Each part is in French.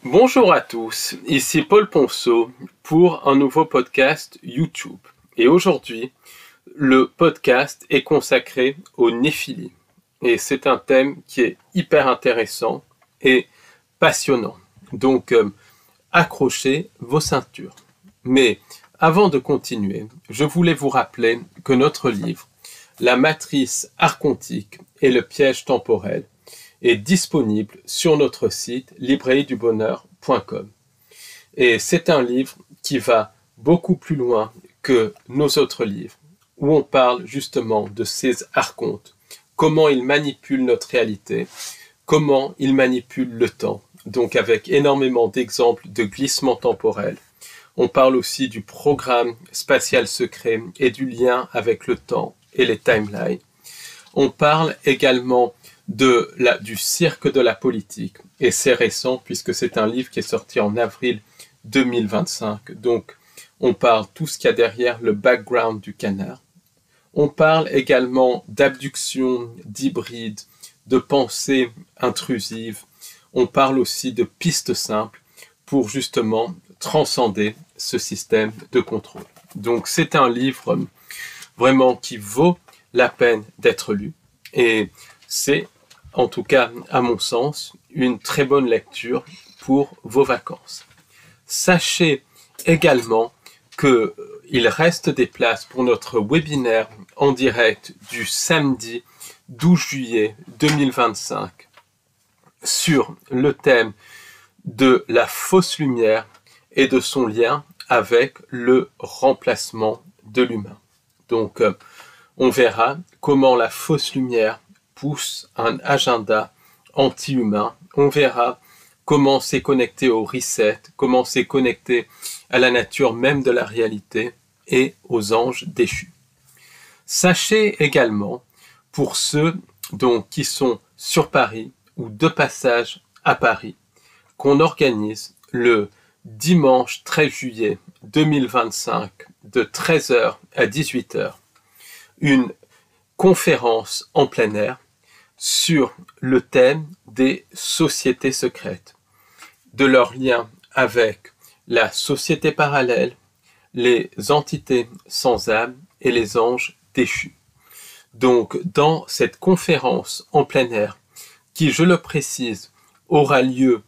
Bonjour à tous, ici Paul Ponceau pour un nouveau podcast YouTube. Et aujourd'hui, le podcast est consacré au Néphilim. Et c'est un thème qui est hyper intéressant et passionnant. Donc, accrochez vos ceintures. Mais avant de continuer, je voulais vous rappeler que notre livre, La matrice archontique et le piège temporel, est disponible sur notre site librairiedubonheur.com. Et c'est un livre qui va beaucoup plus loin que nos autres livres, où on parle justement de ces archontes, comment ils manipulent notre réalité, comment ils manipulent le temps, donc avec énormément d'exemples de glissements temporels. On parle aussi du programme spatial secret et du lien avec le temps et les timelines. On parle également du cirque de la politique, et c'est récent puisque c'est un livre qui est sorti en avril 2025, donc on parle tout ce qu'il y a derrière le background du canard. On parle également d'abduction, d'hybride, de pensée intrusive. On parle aussi de pistes simples pour justement transcender ce système de contrôle. Donc c'est un livre vraiment qui vaut la peine d'être lu, et c'est, en tout cas à mon sens, une très bonne lecture pour vos vacances. Sachez également qu'il reste des places pour notre webinaire en direct du samedi 12 juillet 2025 sur le thème de la fausse lumière et de son lien avec le remplacement de l'humain. Donc, on verra comment la fausse lumière pousse un agenda anti-humain. On verra comment c'est connecté au reset, comment c'est connecté à la nature même de la réalité et aux anges déchus. Sachez également, pour ceux qui sont sur Paris ou de passage à Paris, qu'on organise le dimanche 13 juillet 2025 de 13h à 18h une conférence en plein air sur le thème des sociétés secrètes, de leur lien avec la société parallèle, les entités sans âme et les anges déchus. Donc, dans cette conférence en plein air, qui, je le précise, aura lieu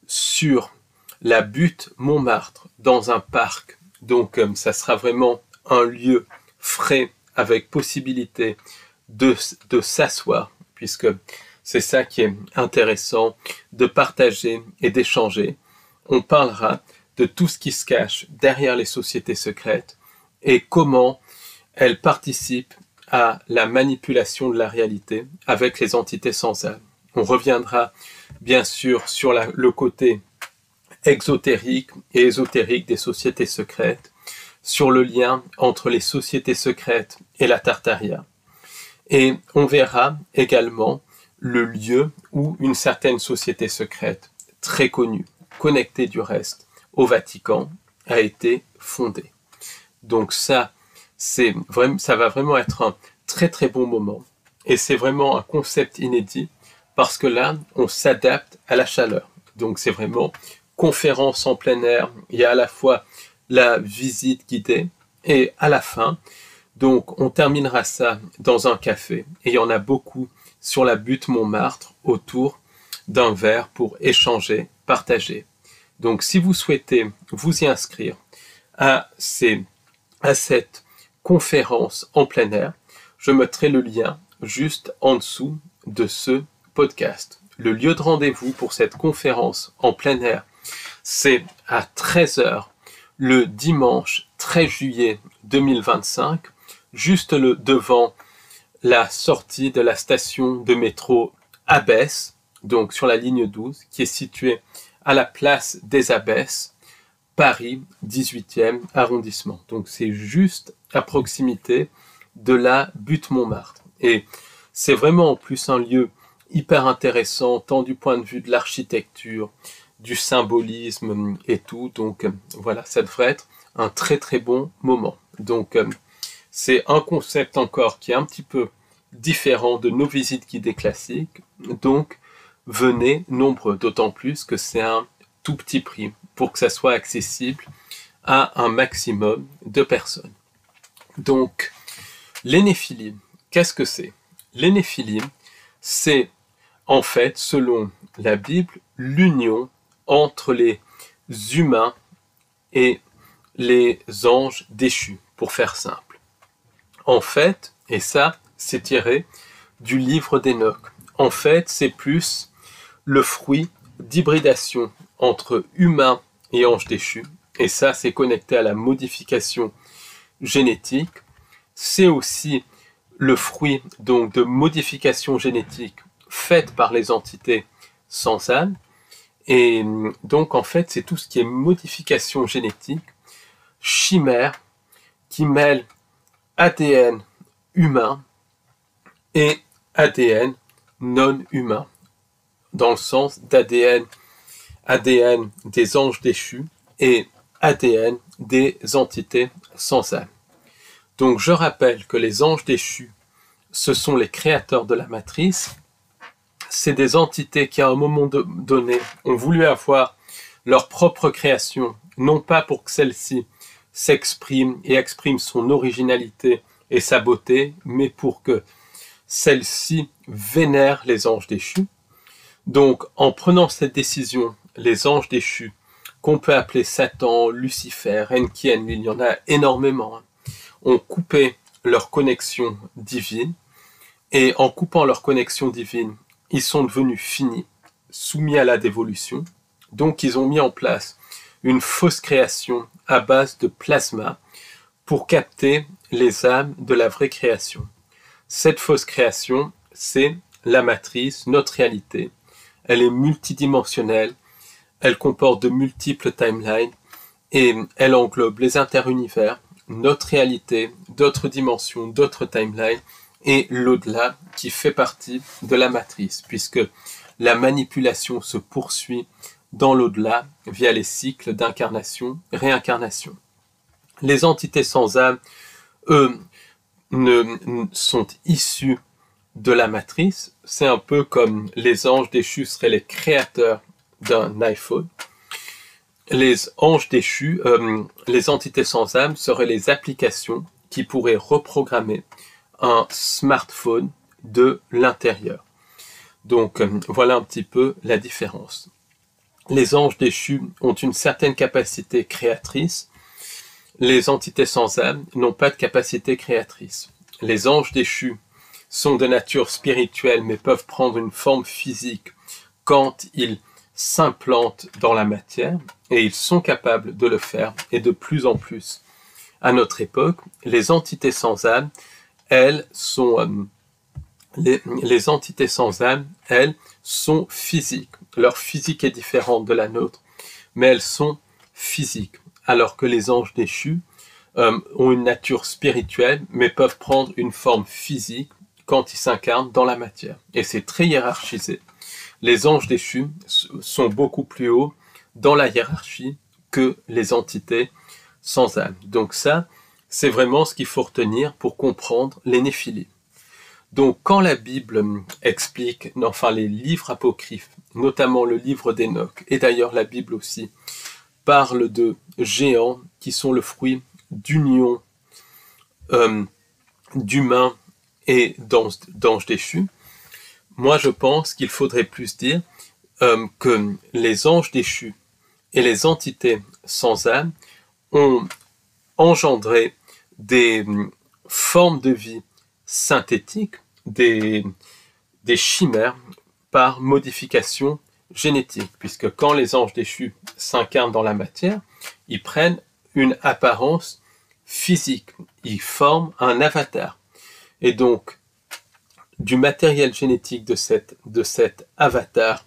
sur la butte Montmartre, dans un parc, donc ça sera vraiment un lieu frais, avec possibilité de s'asseoir, puisque c'est ça qui est intéressant, de partager et d'échanger. On parlera de tout ce qui se cache derrière les sociétés secrètes et comment elles participent à la manipulation de la réalité avec les entités sans âme. On reviendra bien sûr sur le côté exotérique et ésotérique des sociétés secrètes, sur le lien entre les sociétés secrètes et la Tartaria. Et on verra également le lieu où une certaine société secrète, très connue, connectée du reste au Vatican, a été fondée. Donc ça va vraiment être un très très bon moment. Et c'est vraiment un concept inédit, parce que là, on s'adapte à la chaleur. Donc c'est vraiment conférence en plein air, il y a à la fois la visite guidée, et à la fin, donc on terminera ça dans un café, et il y en a beaucoup sur la butte Montmartre autour d'un verre pour échanger, partager. Donc si vous souhaitez vous y inscrire à cette conférence en plein air, je mettrai le lien juste en dessous de ce podcast. Le lieu de rendez-vous pour cette conférence en plein air, c'est à 13h le dimanche 13 juillet 2025, juste devant la sortie de la station de métro Abbesse, donc sur la ligne 12, qui est située à la place des Abbesses, Paris 18e arrondissement. Donc c'est juste à proximité de la butte Montmartre. Et c'est vraiment en plus un lieu hyper intéressant, tant du point de vue de l'architecture, du symbolisme et tout. Donc voilà, ça devrait être un très très bon moment. Donc c'est un concept encore qui est un petit peu différent de nos visites guidées classiques. Donc venez nombreux, d'autant plus que c'est un tout petit prix pour que ça soit accessible à un maximum de personnes. Donc, les Néphilim, qu'est-ce que c'est? Les Néphilim, c'est en fait, selon la Bible, l'union entre les humains et les anges déchus, pour faire simple. En fait, et ça, c'est tiré du livre d'Enoch. En fait, c'est plus le fruit d'hybridation entre humains et anges déchus. Et ça, c'est connecté à la modification génétique. C'est aussi le fruit donc de modification génétique faite par les entités sans âme. Et donc, en fait, c'est tout ce qui est modification génétique, chimère, qui mêle ADN humain et ADN non humain, dans le sens d'ADN des anges déchus et ADN des entités sans âme. Donc je rappelle que les anges déchus, ce sont les créateurs de la matrice. C'est des entités qui à un moment donné ont voulu avoir leur propre création, non pas pour que celle-ci s'exprime et exprime son originalité et sa beauté, mais pour que celle-ci vénère les anges déchus. Donc en prenant cette décision, les anges déchus, qu'on peut appeler Satan, Lucifer, Enki, Enlil, il y en a énormément, ont coupé leur connexion divine, et en coupant leur connexion divine, ils sont devenus finis, soumis à la dévolution. Donc ils ont mis en place une fausse création à base de plasma pour capter les âmes de la vraie création. Cette fausse création, c'est la matrice, notre réalité. Elle est multidimensionnelle, elle comporte de multiples timelines et elle englobe les interunivers, notre réalité, d'autres dimensions, d'autres timelines et l'au-delà qui fait partie de la matrice, puisque la manipulation se poursuit dans l'au-delà via les cycles d'incarnation, réincarnation. Les entités sans âme, eux, sont issus de la matrice. C'est un peu comme les anges déchus seraient les créateurs d'un iPhone. Les anges déchus, les entités sans âme seraient les applications qui pourraient reprogrammer un smartphone de l'intérieur. Donc voilà un petit peu la différence. Les anges déchus ont une certaine capacité créatrice. Les entités sans âme n'ont pas de capacité créatrice. Les anges déchus sont de nature spirituelle mais peuvent prendre une forme physique quand ils s'implantent dans la matière, et ils sont capables de le faire, et de plus en plus. À notre époque, les entités sans âme, elles sont les entités sans âme, elles sont physiques. Leur physique est différente de la nôtre, mais elles sont physiques, alors que les anges déchus ont une nature spirituelle, mais peuvent prendre une forme physique quand ils s'incarnent dans la matière. Et c'est très hiérarchisé. Les anges déchus sont beaucoup plus hauts dans la hiérarchie que les entités sans âme. Donc ça, c'est vraiment ce qu'il faut retenir pour comprendre les Néphilim. Donc quand la Bible explique, enfin les livres apocryphes, notamment le livre d'Enoch, et d'ailleurs la Bible aussi, parle de géants qui sont le fruit d'union d'humains et d'anges déchus, moi je pense qu'il faudrait plus dire que les anges déchus et les entités sans âme ont engendré des formes de vie synthétiques, des chimères par modification génétique, puisque quand les anges déchus s'incarnent dans la matière, ils prennent une apparence physique, ils forment un avatar. Et donc, du matériel génétique de cet avatar,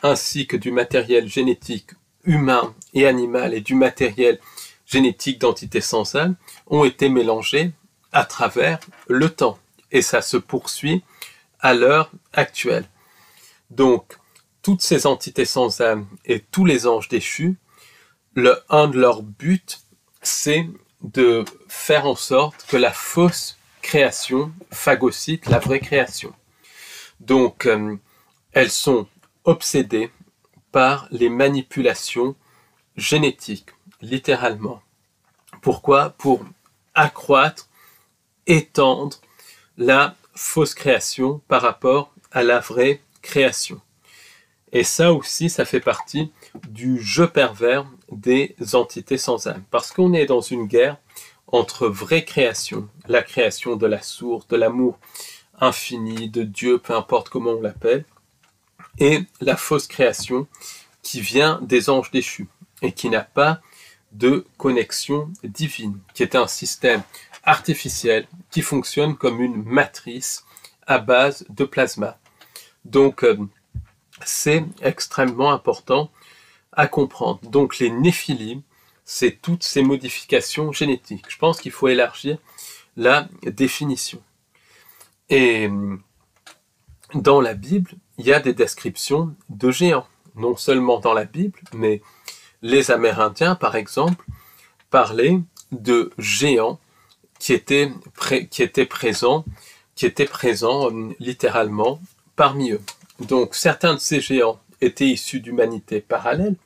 ainsi que du matériel génétique humain et animal et du matériel génétique d'entités sans âme, ont été mélangés à travers le temps. Et ça se poursuit à l'heure actuelle. Donc, toutes ces entités sans âme et tous les anges déchus, un de leurs buts, c'est de faire en sorte que la fausse création phagocyte la vraie création. Donc, elles sont obsédées par les manipulations génétiques, littéralement. Pourquoi? Pour accroître, étendre la fausse création par rapport à la vraie création. Et ça aussi, ça fait partie du jeu pervers des entités sans âme. Parce qu'on est dans une guerre entre vraie création, la création de la source, de l'amour infini, de Dieu, peu importe comment on l'appelle, et la fausse création qui vient des anges déchus et qui n'a pas de connexion divine, qui est un système artificiel qui fonctionne comme une matrice à base de plasma. Donc, c'est extrêmement important à comprendre. Donc, les néphilim, c'est toutes ces modifications génétiques. Je pense qu'il faut élargir la définition. Et dans la Bible, il y a des descriptions de géants. Non seulement dans la Bible, mais les Amérindiens, par exemple, parlaient de géants qui étaient présents littéralement parmi eux. Donc, certains de ces géants étaient issus d'humanités parallèles.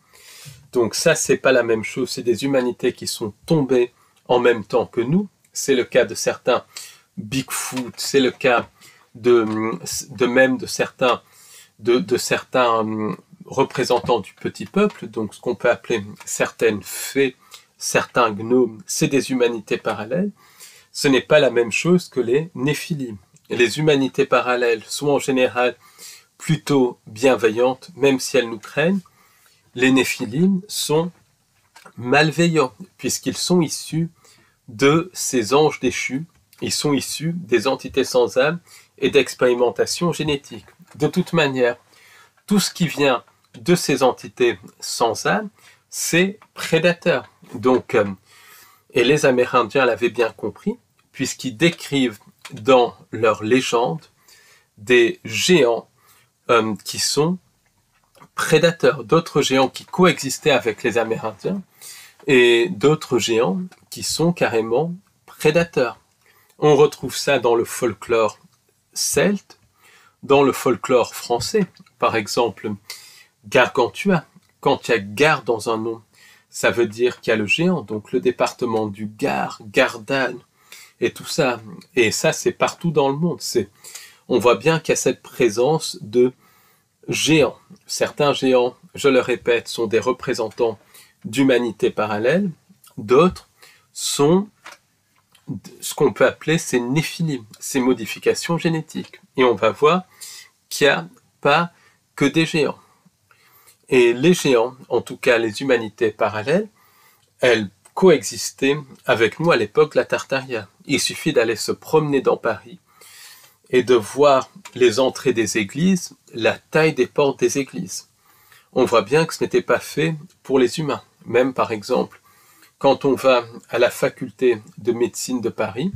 Donc ça, c'est pas la même chose. C'est des humanités qui sont tombées en même temps que nous. C'est le cas de certains Bigfoot. C'est le cas de certains représentants du petit peuple. Donc ce qu'on peut appeler certaines fées, certains gnomes. C'est des humanités parallèles. Ce n'est pas la même chose que les néphilim. Les humanités parallèles sont en général plutôt bienveillantes, même si elles nous craignent. Les néphilim sont malveillants, puisqu'ils sont issus de ces anges déchus. Ils sont issus des entités sans âme et d'expérimentation génétique. De toute manière, tout ce qui vient de ces entités sans âme, c'est prédateur. Donc, et les Amérindiens l'avaient bien compris, puisqu'ils décrivent dans leurs légendes des géants qui sont prédateurs, d'autres géants qui coexistaient avec les Amérindiens et d'autres géants qui sont carrément prédateurs. On retrouve ça dans le folklore celte, dans le folklore français. Par exemple, Gargantua, quand il y a Gar dans un nom, ça veut dire qu'il y a le géant, donc le département du Gard, Gardanne, et tout ça. Et ça, c'est partout dans le monde. On voit bien qu'il y a cette présence de géants. Certains géants, je le répète, sont des représentants d'humanités parallèles. D'autres sont ce qu'on peut appeler ces néphilim, ces modifications génétiques. Et on va voir qu'il n'y a pas que des géants. Et les géants, en tout cas les humanités parallèles, elles coexistaient avec nous à l'époque de la Tartaria. Il suffit d'aller se promener dans Paris et de voir les entrées des églises, la taille des portes des églises. On voit bien que ce n'était pas fait pour les humains. Même par exemple, quand on va à la faculté de médecine de Paris,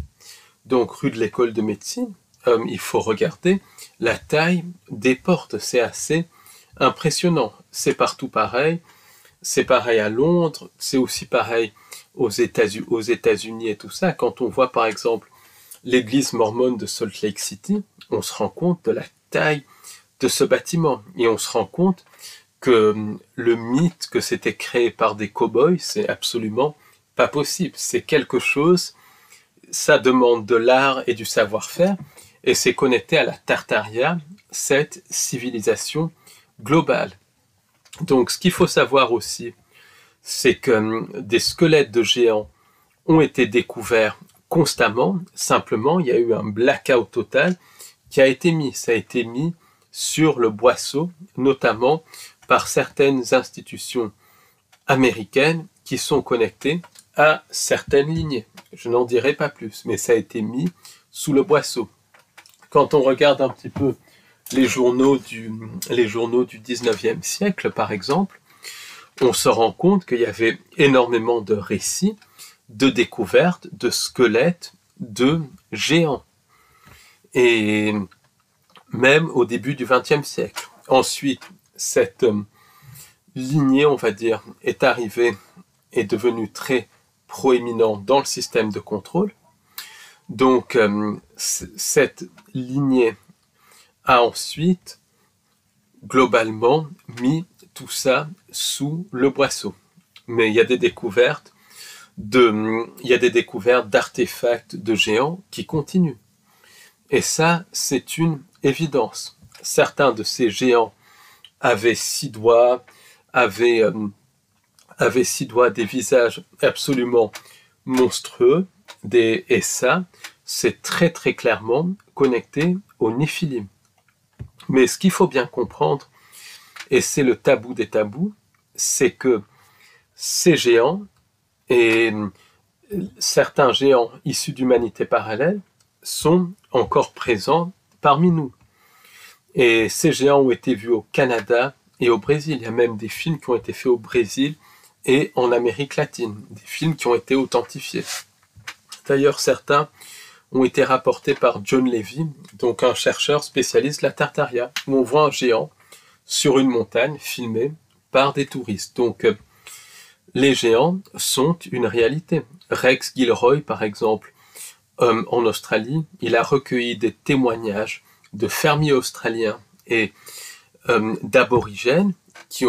donc rue de l'école de médecine, il faut regarder la taille des portes. C'est assez impressionnant. C'est partout pareil. C'est pareil à Londres. C'est aussi pareil aux États-Unis et tout ça. Quand on voit par exemple l'église mormone de Salt Lake City, on se rend compte de la taille de ce bâtiment. Et on se rend compte que le mythe que c'était créé par des cow-boys, c'est absolument pas possible. C'est quelque chose, ça demande de l'art et du savoir-faire, et c'est connecté à la Tartaria, cette civilisation globale. Donc ce qu'il faut savoir aussi, c'est que des squelettes de géants ont été découverts constamment. Simplement, il y a eu un blackout total qui a été mis. Ça a été mis sur le boisseau, notamment par certaines institutions américaines qui sont connectées à certaines lignées. Je n'en dirai pas plus, mais ça a été mis sous le boisseau. Quand on regarde un petit peu les journaux du 19e siècle, par exemple, on se rend compte qu'il y avait énormément de récits, de découvertes, de squelettes, de géants. Et même au début du XXe siècle. Ensuite, cette lignée, on va dire, est arrivée, est devenue très proéminente dans le système de contrôle. Donc, cette lignée a ensuite, globalement, mis tout ça sous le boisseau. Mais il y a des découvertes d'artefacts de géants qui continuent. Et ça, c'est une évidence. Certains de ces géants avaient 6 doigts, avaient 6 doigts, des visages absolument monstrueux, et ça, c'est très très clairement connecté au Néphilim. Mais ce qu'il faut bien comprendre, et c'est le tabou des tabous, c'est que ces géants, et certains géants issus d'humanités parallèles, sont encore présents parmi nous. Et ces géants ont été vus au Canada et au Brésil. Il y a même des films qui ont été faits au Brésil et en Amérique latine, des films qui ont été authentifiés. D'ailleurs, certains ont été rapportés par John Levy, donc un chercheur spécialiste de la Tartaria, où on voit un géant sur une montagne filmé par des touristes. Donc, les géants sont une réalité. Rex Gilroy, par exemple, en Australie, il a recueilli des témoignages de fermiers australiens et d'aborigènes qui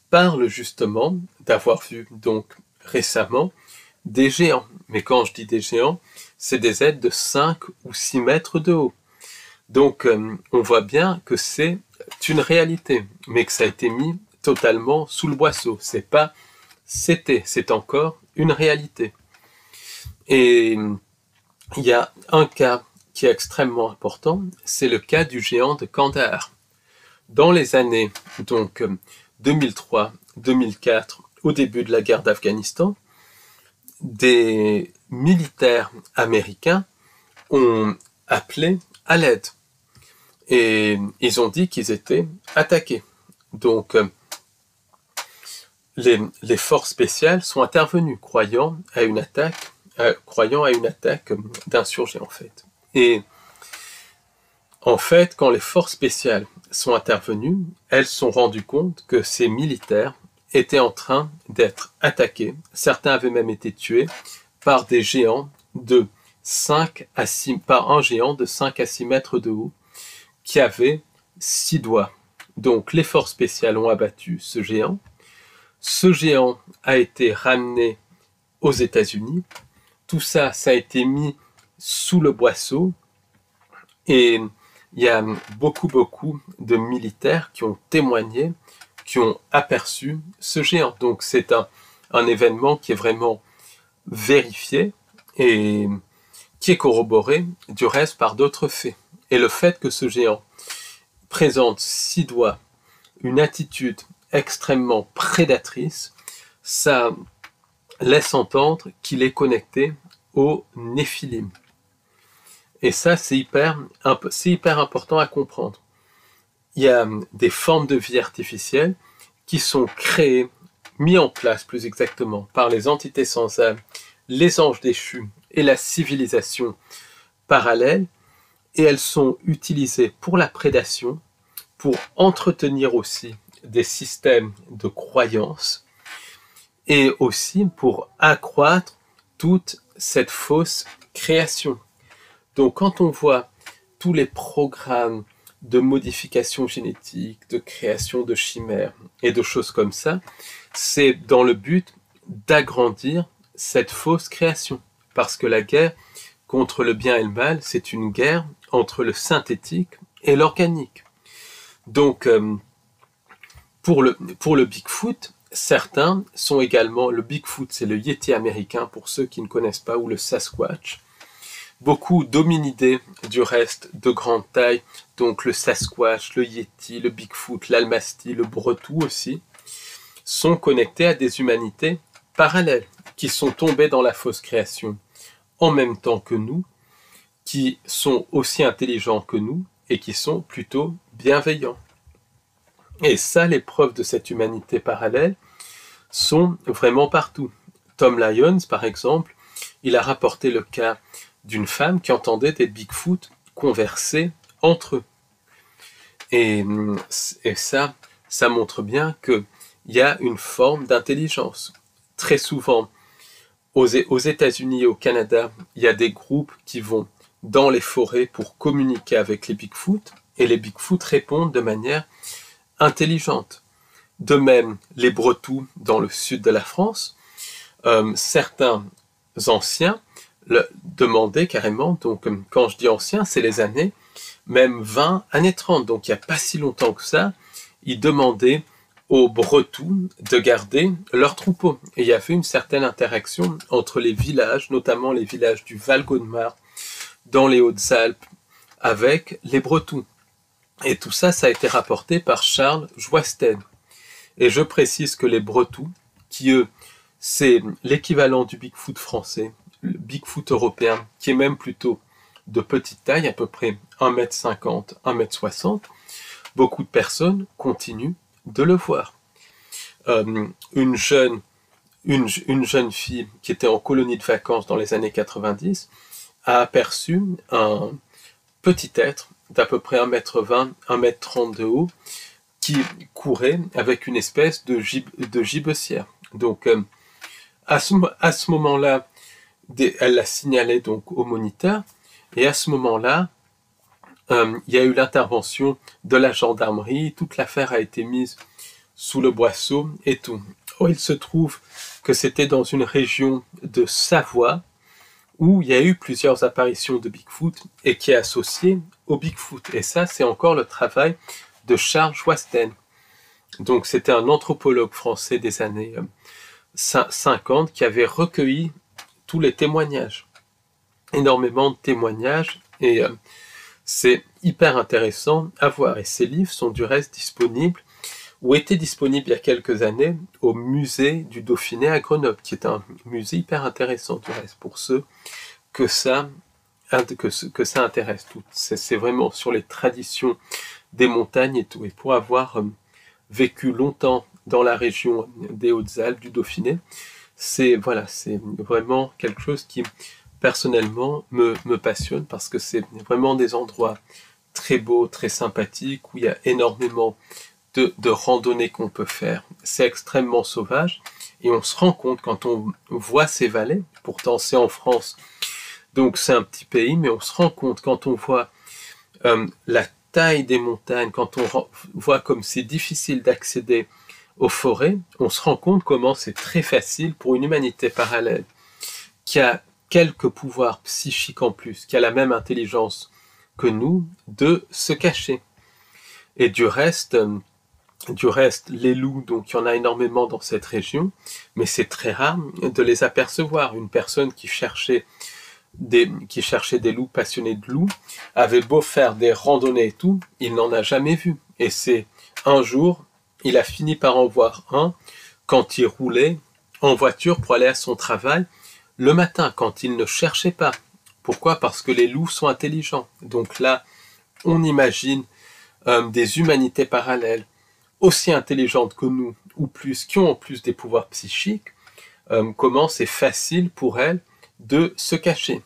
parlent justement d'avoir vu donc récemment des géants. Mais quand je dis des géants, c'est des êtres de 5 ou 6 mètres de haut. Donc on voit bien que c'est une réalité, mais que ça a été mis totalement sous le boisseau. C'est encore une réalité. Et il y a un cas qui est extrêmement important, c'est le cas du géant de Kandahar. Dans les années donc 2003-2004, au début de la guerre d'Afghanistan, des militaires américains ont appelé à l'aide et ils ont dit qu'ils étaient attaqués. Donc les forces spéciales sont intervenues croyant à une attaque d'insurgés en fait. Et en fait, quand les forces spéciales sont intervenues, elles se sont rendues compte que ces militaires étaient en train d'être attaqués. Certains avaient même été tués par des géants de 5 à 6, par un géant de 5 à 6 mètres de haut qui avait 6 doigts. Donc les forces spéciales ont abattu ce géant. Ce géant a été ramené aux États-Unis. Tout ça, ça a été mis sous le boisseau. Et il y a beaucoup de militaires qui ont témoigné, qui ont aperçu ce géant. Donc c'est un événement qui est vraiment vérifié et qui est corroboré du reste par d'autres faits. Et le fait que ce géant présente 6 doigts, une attitude extrêmement prédatrice, ça laisse entendre qu'il est connecté au Néphilim. Et ça, c'est hyper important à comprendre. Il y a des formes de vie artificielles qui sont créées, mises en place plus exactement, par les entités sans âme, les anges déchus et la civilisation parallèle, et elles sont utilisées pour la prédation, pour entretenir aussi des systèmes de croyances, et aussi pour accroître toute cette fausse création. Donc quand on voit tous les programmes de modification génétique, de création de chimères et de choses comme ça, c'est dans le but d'agrandir cette fausse création. Parce que la guerre contre le bien et le mal, c'est une guerre entre le synthétique et l'organique. Donc pour le Bigfoot, certains sont également, le Bigfoot c'est le Yéti américain pour ceux qui ne connaissent pas, ou le Sasquatch. Beaucoup d'hominidés du reste de grande taille, donc le Sasquatch, le Yéti, le Bigfoot, l'Almasty, le Bretou aussi, sont connectés à des humanités parallèles, qui sont tombées dans la fausse création en même temps que nous, qui sont aussi intelligents que nous et qui sont plutôt bienveillants. Et ça, les preuves de cette humanité parallèle sont vraiment partout. Tom Lyons, par exemple, il a rapporté le cas d'une femme qui entendait des Bigfoot converser entre eux. Et ça montre bien qu'il y a une forme d'intelligence. Très souvent, aux États-Unis et au Canada, il y a des groupes qui vont dans les forêts pour communiquer avec les Bigfoot, et les Bigfoot répondent de manière intelligente. De même, les Bretous dans le sud de la France, certains anciens le demandaient carrément, donc quand je dis anciens, c'est les années, même 20, années 30, donc il n'y a pas si longtemps que ça, ils demandaient aux Bretous de garder leurs troupeaux. Et il y avait une certaine interaction entre les villages, notamment les villages du Val-Gaudemar, dans les Hautes-Alpes, avec les Bretous. Et tout ça, ça a été rapporté par Charles Joistel. Et je précise que les Bretous, qui eux, c'est l'équivalent du Bigfoot français, le Bigfoot européen, qui est même plutôt de petite taille, à peu près 1,50 m, 1,60 m, beaucoup de personnes continuent de le voir. Une jeune fille qui était en colonie de vacances dans les années 90 a aperçu un petit être d'à peu près 1,20 m, 1,30 m de haut qui courait avec une espèce de gibecière. Donc, à ce moment-là, elle l'a signalé donc au moniteur, et à ce moment-là, il y a eu l'intervention de la gendarmerie, toute l'affaire a été mise sous le boisseau et tout. Or, il se trouve que c'était dans une région de Savoie où il y a eu plusieurs apparitions de Bigfoot et qui est associé au Bigfoot. Et ça, c'est encore le travail de Charles Joistel. Donc, c'était un anthropologue français des années 50 qui avait recueilli tous les témoignages. Énormément de témoignages et c'est hyper intéressant à voir. Et ces livres sont du reste disponibles ou étaient disponibles il y a quelques années au musée du Dauphiné à Grenoble, qui est un musée hyper intéressant du reste pour ceux que ça intéresse. C'est vraiment sur les traditions des montagnes et tout. Et pour avoir vécu longtemps dans la région des Hautes-Alpes, du Dauphiné, c'est vraiment quelque chose qui personnellement me passionne parce que c'est vraiment des endroits très beaux, très sympathiques, où il y a énormément de randonnées qu'on peut faire. C'est extrêmement sauvage et on se rend compte quand on voit ces vallées, pourtant c'est en France, donc c'est un petit pays, mais on se rend compte quand on voit la taille des montagnes, quand on voit comme c'est difficile d'accéder aux forêts, on se rend compte comment c'est très facile pour une humanité parallèle qui a quelques pouvoirs psychiques en plus, qui a la même intelligence que nous, de se cacher. Et du reste, les loups, donc il y en a énormément dans cette région, mais c'est très rare de les apercevoir. Une personne qui cherchait des loups, passionnés de loups, avait beau faire des randonnées et tout, il n'en a jamais vu. Et c'est un jour, il a fini par en voir un quand il roulait en voiture pour aller à son travail le matin, quand il ne cherchait pas. Pourquoi ? Parce que les loups sont intelligents. Donc là, on imagine des humanités parallèles aussi intelligentes que nous, ou plus, qui ont en plus des pouvoirs psychiques, comment c'est facile pour elles de se cacher.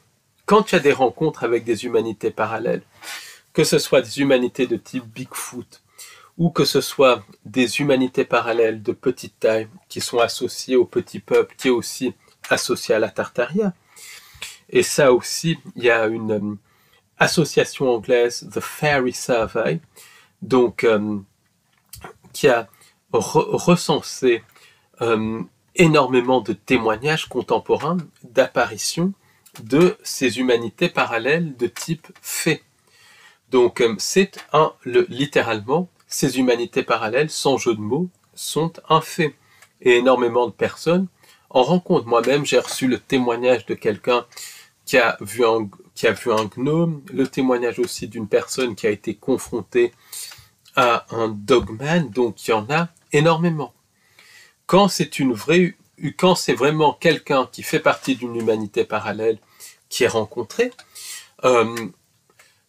Quand il y a des rencontres avec des humanités parallèles, que ce soit des humanités de type Bigfoot, ou que ce soit des humanités parallèles de petite taille, qui sont associées au petit peuple, qui est aussi associé à la Tartaria. Et ça aussi, il y a une association anglaise, The Fairy Survey, donc qui a recensé énormément de témoignages contemporains d'apparitions de ces humanités parallèles de type fée. Donc c'est littéralement, ces humanités parallèles, sans jeu de mots, sont un fait. Et énormément de personnes en rencontrent. Moi-même, j'ai reçu le témoignage de quelqu'un qui a vu un gnome, le témoignage aussi d'une personne qui a été confrontée à un dogman, donc il y en a énormément. Quand c'est vraiment quelqu'un qui fait partie d'une humanité parallèle qui est rencontré,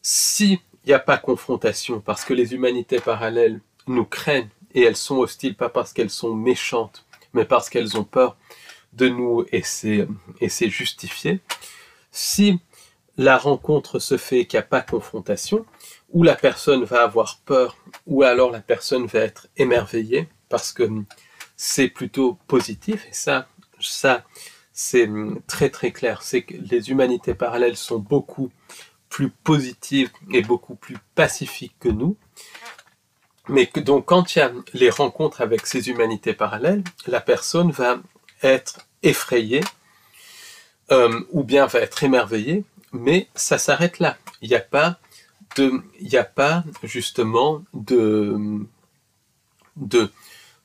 s'il n'y a pas confrontation, parce que les humanités parallèles nous craignent, et elles sont hostiles, pas parce qu'elles sont méchantes, mais parce qu'elles ont peur de nous, et c'est justifié. Si la rencontre se fait et qu'il n'y a pas confrontation, ou la personne va avoir peur, ou alors la personne va être émerveillée, parce que c'est plutôt positif, et ça c'est très très clair, c'est que les humanités parallèles sont beaucoup plus positives et beaucoup plus pacifiques que nous. Mais donc, quand il y a les rencontres avec ces humanités parallèles, la personne va être effrayée ou bien va être émerveillée, mais ça s'arrête là. Il n'y a pas justement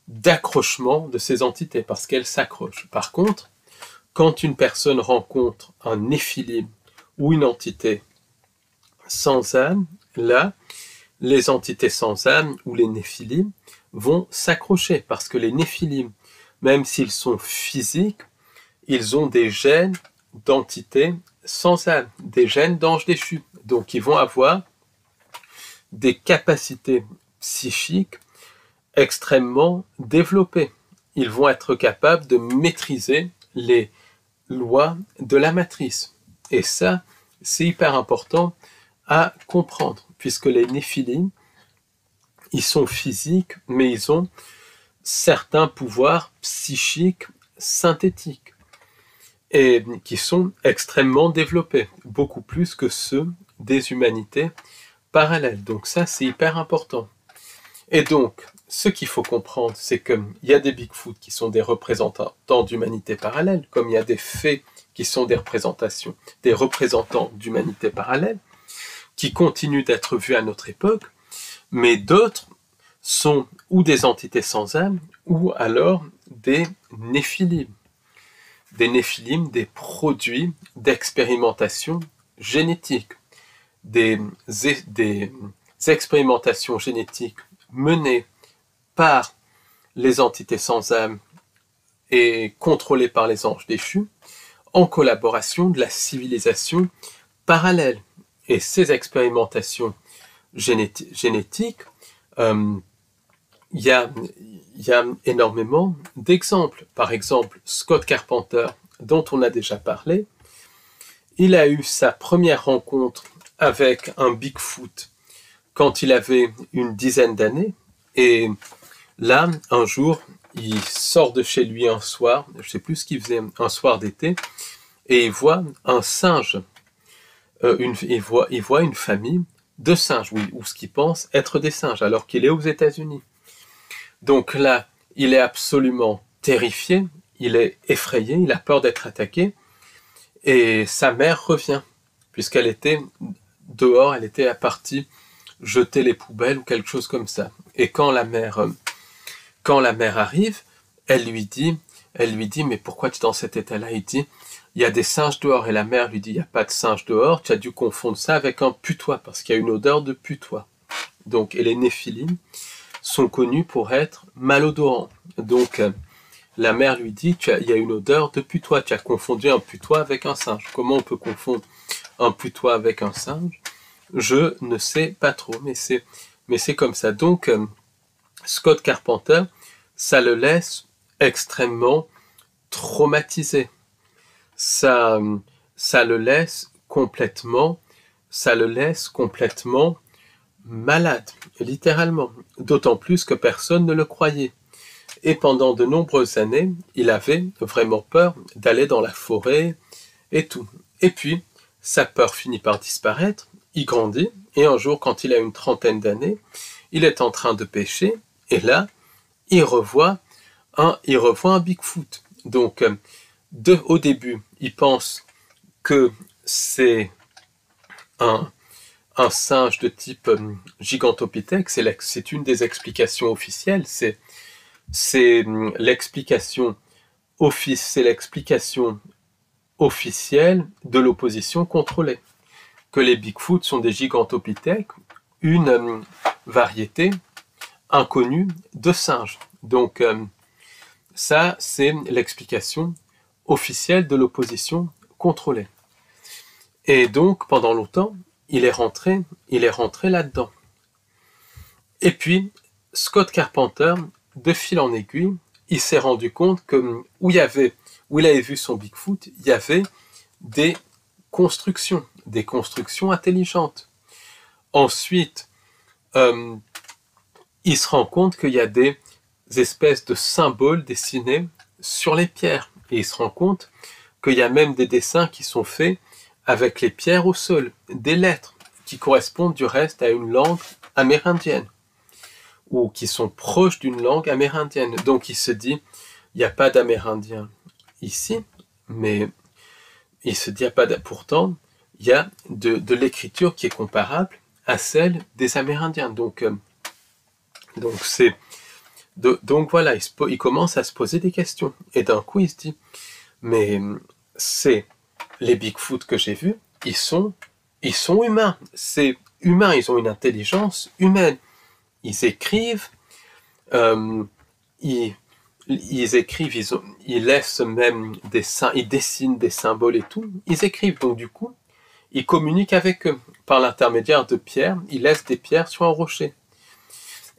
d'accrochement de ces entités parce qu'elles s'accrochent. Par contre, quand une personne rencontre un néphilim ou une entité sans âme, là, les entités sans âme ou les néphilim vont s'accrocher parce que les néphilim, même s'ils sont physiques, ils ont des gènes d'entités sans âme, des gènes d'anges déchus. Donc ils vont avoir des capacités psychiques extrêmement développées. Ils vont être capables de maîtriser les lois de la matrice. Et ça, c'est hyper important à comprendre, puisque les néphilim, ils sont physiques, mais ils ont certains pouvoirs psychiques synthétiques et qui sont extrêmement développés, beaucoup plus que ceux des humanités parallèles. Donc ça, c'est hyper important. Et donc, ce qu'il faut comprendre, c'est qu'il y a des Bigfoot qui sont des représentants d'humanités parallèles, comme il y a des fées qui sont des représentants d'humanités parallèles, qui continuent d'être vus à notre époque, mais d'autres sont ou des entités sans âme, ou alors des néphilim. Des néphilim, des produits d'expérimentation génétique, des expérimentations génétiques menées par les entités sans âme et contrôlées par les anges déchus, en collaboration de la civilisation parallèle. Et ces expérimentations génétiques, il y a énormément d'exemples. Par exemple, Scott Carpenter, dont on a déjà parlé, il a eu sa première rencontre avec un Bigfoot quand il avait une dizaine d'années. Et là, un jour, il sort de chez lui un soir, je ne sais plus ce qu'il faisait, un soir d'été, et il voit un singe. Il voit une famille de singes, ou ce qu'il pense être des singes, alors qu'il est aux États-Unis. Donc là, il est absolument terrifié, il est effrayé, il a peur d'être attaqué, et sa mère revient, puisqu'elle était dehors, elle était partie jeter les poubelles ou quelque chose comme ça. Et quand la mère arrive, elle lui dit, mais pourquoi tu es dans cet état-là? Il dit, il y a des singes dehors. Et la mère lui dit, il n'y a pas de singes dehors, tu as dû confondre ça avec un putois, parce qu'il y a une odeur de putois. Donc, et les néphilim sont connus pour être malodorants. Donc, la mère lui dit, il y a une odeur de putois, tu as confondu un putois avec un singe. Comment on peut confondre un putois avec un singe? Je ne sais pas trop, mais c'est comme ça. Donc, Scott Carpenter, ça le laisse extrêmement traumatisé. Ça le laisse complètement malade, littéralement. D'autant plus que personne ne le croyait. Et pendant de nombreuses années, il avait vraiment peur d'aller dans la forêt et tout. Et puis, sa peur finit par disparaître, il grandit, et un jour, quand il a une trentaine d'années, il est en train de pêcher, et là, il revoit un Bigfoot. Donc, au début, il pense que c'est un singe de type gigantopithèque, c'est une des explications officielles, c'est l'explication officielle de l'opposition contrôlée, que les Bigfoot sont des gigantopithèques, une variété inconnue de singes. Donc, ça, c'est l'explication officielle de l'opposition contrôlée. Et donc, pendant longtemps, il est rentré là-dedans. Et puis, Scott Carpenter, de fil en aiguille, il s'est rendu compte que où il avait vu son Bigfoot, il y avait des constructions intelligentes. Ensuite, il se rend compte qu'il y a des espèces de symboles dessinés sur les pierres. Et il se rend compte qu'il y a même des dessins qui sont faits avec les pierres au sol, des lettres qui correspondent du reste à une langue amérindienne. ou qui sont proches d'une langue amérindienne. Donc il se dit, il n'y a pas d'Amérindien ici, mais il se dit, pourtant, il y a de l'écriture qui est comparable à celle des Amérindiens. Donc voilà, il commence à se poser des questions. Et d'un coup, il se dit, mais c'est les Bigfoot que j'ai vus, ils sont humains. C'est humain, ils ont une intelligence humaine. Ils écrivent, ils écrivent, ils laissent même ils dessinent des symboles et tout. Ils écrivent, donc du coup, ils communiquent avec eux. Par l'intermédiaire de pierres, ils laissent des pierres sur un rocher.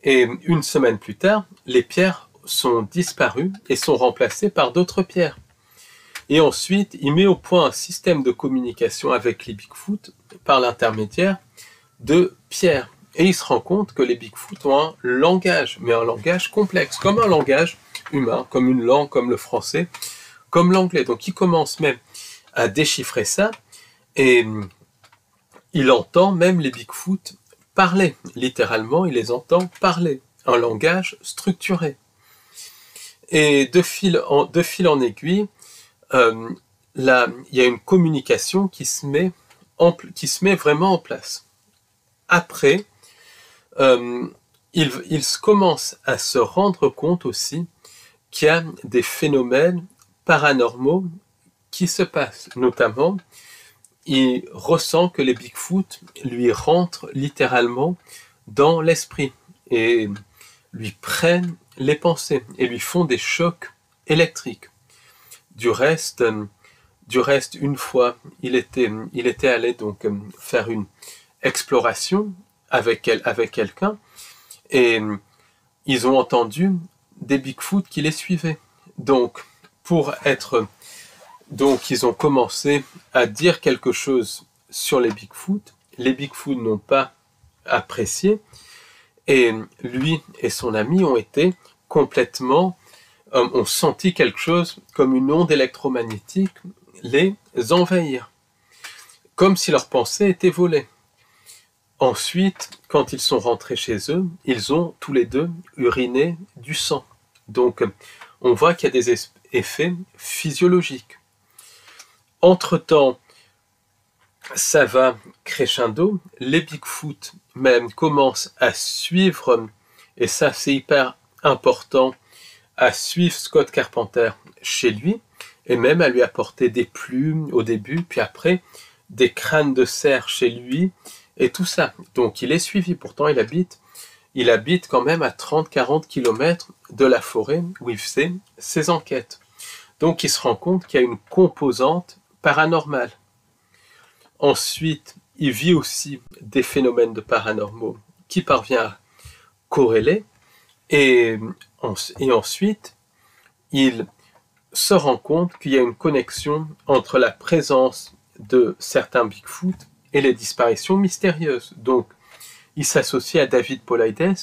Et une semaine plus tard, les pierres sont disparues et sont remplacées par d'autres pierres. Et ensuite, il met au point un système de communication avec les Bigfoot par l'intermédiaire de pierres. Et il se rend compte que les Bigfoot ont un langage, mais un langage complexe, comme un langage humain, comme une langue, comme le français, comme l'anglais. Donc il commence même à déchiffrer ça, et il entend même les Bigfoot parler. Littéralement, il les entend parler, un langage structuré. Et de fil en aiguille, là, il y a une communication qui se met vraiment en place. Après, il commence à se rendre compte aussi qu'il y a des phénomènes paranormaux qui se passent. Notamment, il ressent que les Bigfoot lui rentrent littéralement dans l'esprit et lui prennent les pensées et lui font des chocs électriques. Du reste, une fois, il était allé donc faire une exploration avec quelqu'un, et ils ont entendu des Bigfoot qui les suivaient. Donc ils ont commencé à dire quelque chose sur les Bigfoot. Les Bigfoot n'ont pas apprécié, et lui et son ami ont été complètement, ont senti quelque chose comme une onde électromagnétique les envahir, comme si leurs pensées étaient volées. Ensuite, quand ils sont rentrés chez eux, ils ont tous les deux uriné du sang. Donc, on voit qu'il y a des effets physiologiques. Entre-temps, ça va crescendo, les Bigfoot même commencent à suivre, et ça c'est hyper important, à suivre Scott Carpenter chez lui, et même à lui apporter des plumes au début, puis après des crânes de cerf chez lui, et tout ça. Donc il est suivi, pourtant il habite quand même à 30-40 km de la forêt où il faisait ses enquêtes. Donc il se rend compte qu'il y a une composante paranormale. Ensuite, il vit aussi des phénomènes de paranormaux qui parvient à corréler, et ensuite, il se rend compte qu'il y a une connexion entre la présence de certains Bigfoot et les disparitions mystérieuses. Donc, il s'associe à David Paulides,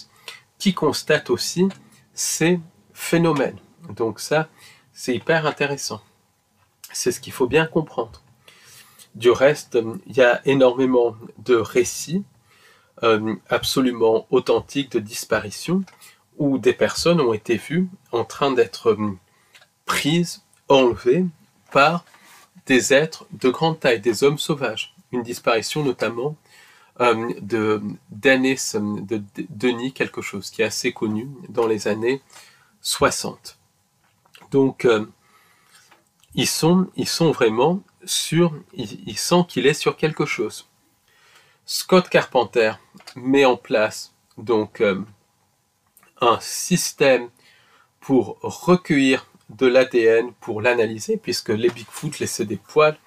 qui constate aussi ces phénomènes. Donc ça, c'est hyper intéressant. C'est ce qu'il faut bien comprendre. Du reste, il y a énormément de récits absolument authentiques de disparitions où des personnes ont été vues en train d'être prises, enlevées par des êtres de grande taille, des hommes sauvages. Une disparition notamment de Denis quelque chose, qui est assez connu dans les années 60. Donc, ils sont vraiment il sent qu'il est sur quelque chose. Scott Carpenter met en place donc un système pour recueillir de l'ADN, pour l'analyser, puisque les Bigfoot laissaient des poils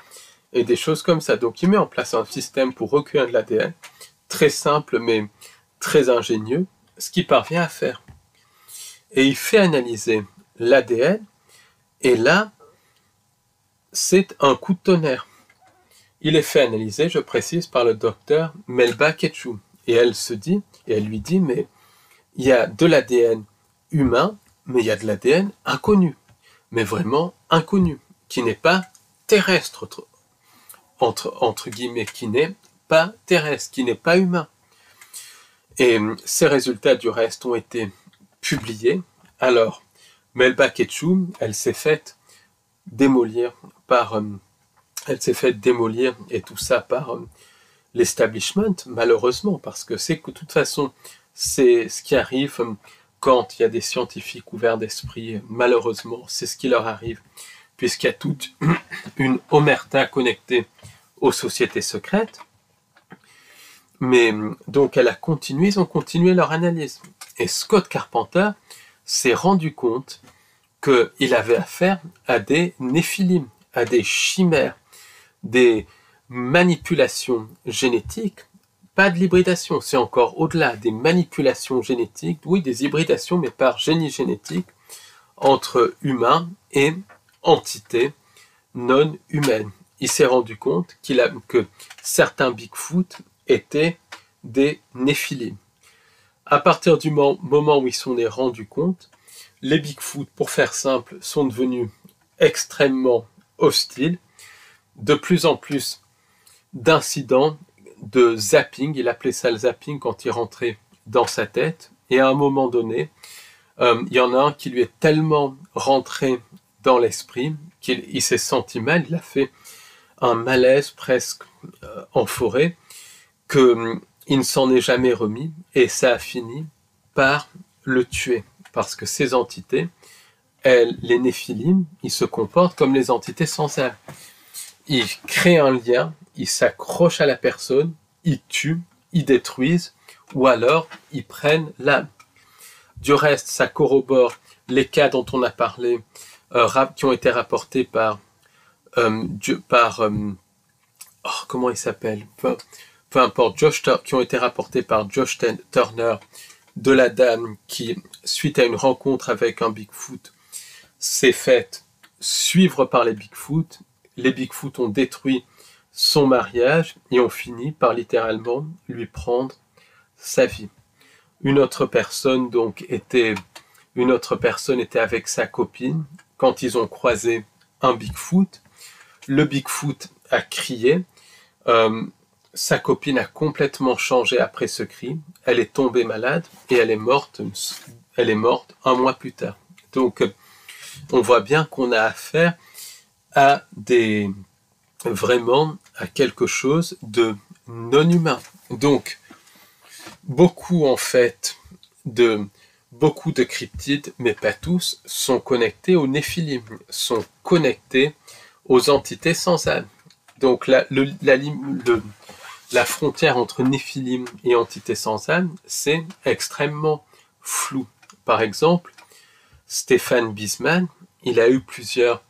et des choses comme ça. Donc il met en place un système pour recueillir de l'ADN, très simple mais très ingénieux, ce qu'il parvient à faire. Et il fait analyser l'ADN, et là, c'est un coup de tonnerre. Il est fait analyser, je précise, par le docteur Melba Ketchum. Et elle lui dit, mais il y a de l'ADN humain, mais il y a de l'ADN inconnu. Mais vraiment inconnu, qui n'est pas terrestre, entre guillemets, qui n'est pas terrestre, qui n'est pas humain. Et ces résultats du reste ont été publiés. Alors, Melba Ketchum, elle s'est faite démolir et tout ça par l'establishment, malheureusement, parce que c'est que de toute façon, c'est ce qui arrive quand il y a des scientifiques ouverts d'esprit, malheureusement, c'est ce qui leur arrive, puisqu'il y a toute une omerta connectée aux sociétés secrètes. Mais donc ils ont continué leur analyse. Et Scott Carpenter s'est rendu compte qu'il avait affaire à des néphilim, à des chimères, des manipulations génétiques, pas de l'hybridation, c'est encore au-delà, des manipulations génétiques, oui, des hybridations, mais par génie génétique, entre humains et entités non humaines. Il s'est rendu compte que certains Bigfoot étaient des néphilim. À partir du moment où ils s'en est rendu compte, les Bigfoot, pour faire simple, sont devenus extrêmement hostiles, de plus en plus d'incidents, de zapping, il appelait ça le zapping quand il rentrait dans sa tête, et à un moment donné, il y en a un qui lui est tellement rentré dans l'esprit qu'il s'est senti mal, il a fait un malaise presque en forêt, qu'il ne s'en est jamais remis, et ça a fini par le tuer, parce que ces entités, les néphilim, ils se comportent comme les entités sans âme. Ils créent un lien, ils s'accrochent à la personne, ils tuent, ils détruisent, ou alors ils prennent l'âme. Du reste, ça corrobore les cas dont on a parlé, qui ont été rapportés par comment il s'appelle, peu importe, qui ont été rapportés par Josh Turner, de la dame qui, suite à une rencontre avec un Bigfoot, s'est faite suivre par les Bigfoot. Les Bigfoot ont détruit son mariage et ont fini par littéralement lui prendre sa vie. Une autre personne était avec sa copine quand ils ont croisé un Bigfoot. Le Bigfoot a crié. Sa copine a complètement changé après ce cri. Elle est tombée malade et elle est morte un mois plus tard. Donc, on voit bien qu'on a affaire à vraiment à quelque chose de non humain. Donc, beaucoup de cryptides, mais pas tous, sont connectés aux néphilim, sont connectés aux entités sans âme. Donc la frontière entre néphilim et entités sans âme, c'est extrêmement flou. Par exemple, Stéphane Bisman, il a eu plusieurs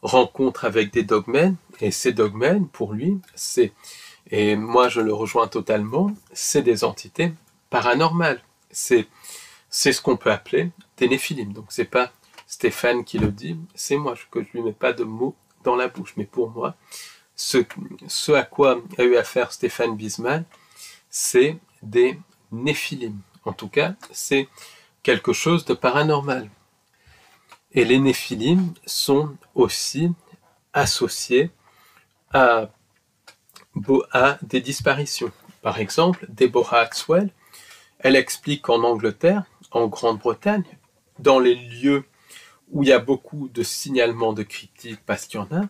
rencontres avec des dogmens, et ces dogmens, pour lui, et moi je le rejoins totalement, c'est des entités paranormales. C'est ce qu'on peut appeler des néphilim. Donc c'est pas Stéphane qui le dit, c'est moi, que je lui mets pas de mots dans la bouche. Mais pour moi, ce à quoi a eu affaire Stéphane Bisman, c'est des néphilim. En tout cas, c'est quelque chose de paranormal. Et les néphilim sont aussi associés à des disparitions. Par exemple, Deborah Axwell, elle explique qu'en Angleterre, en Grande-Bretagne, dans les lieux où il y a beaucoup de signalements de cryptides, parce qu'il y en a,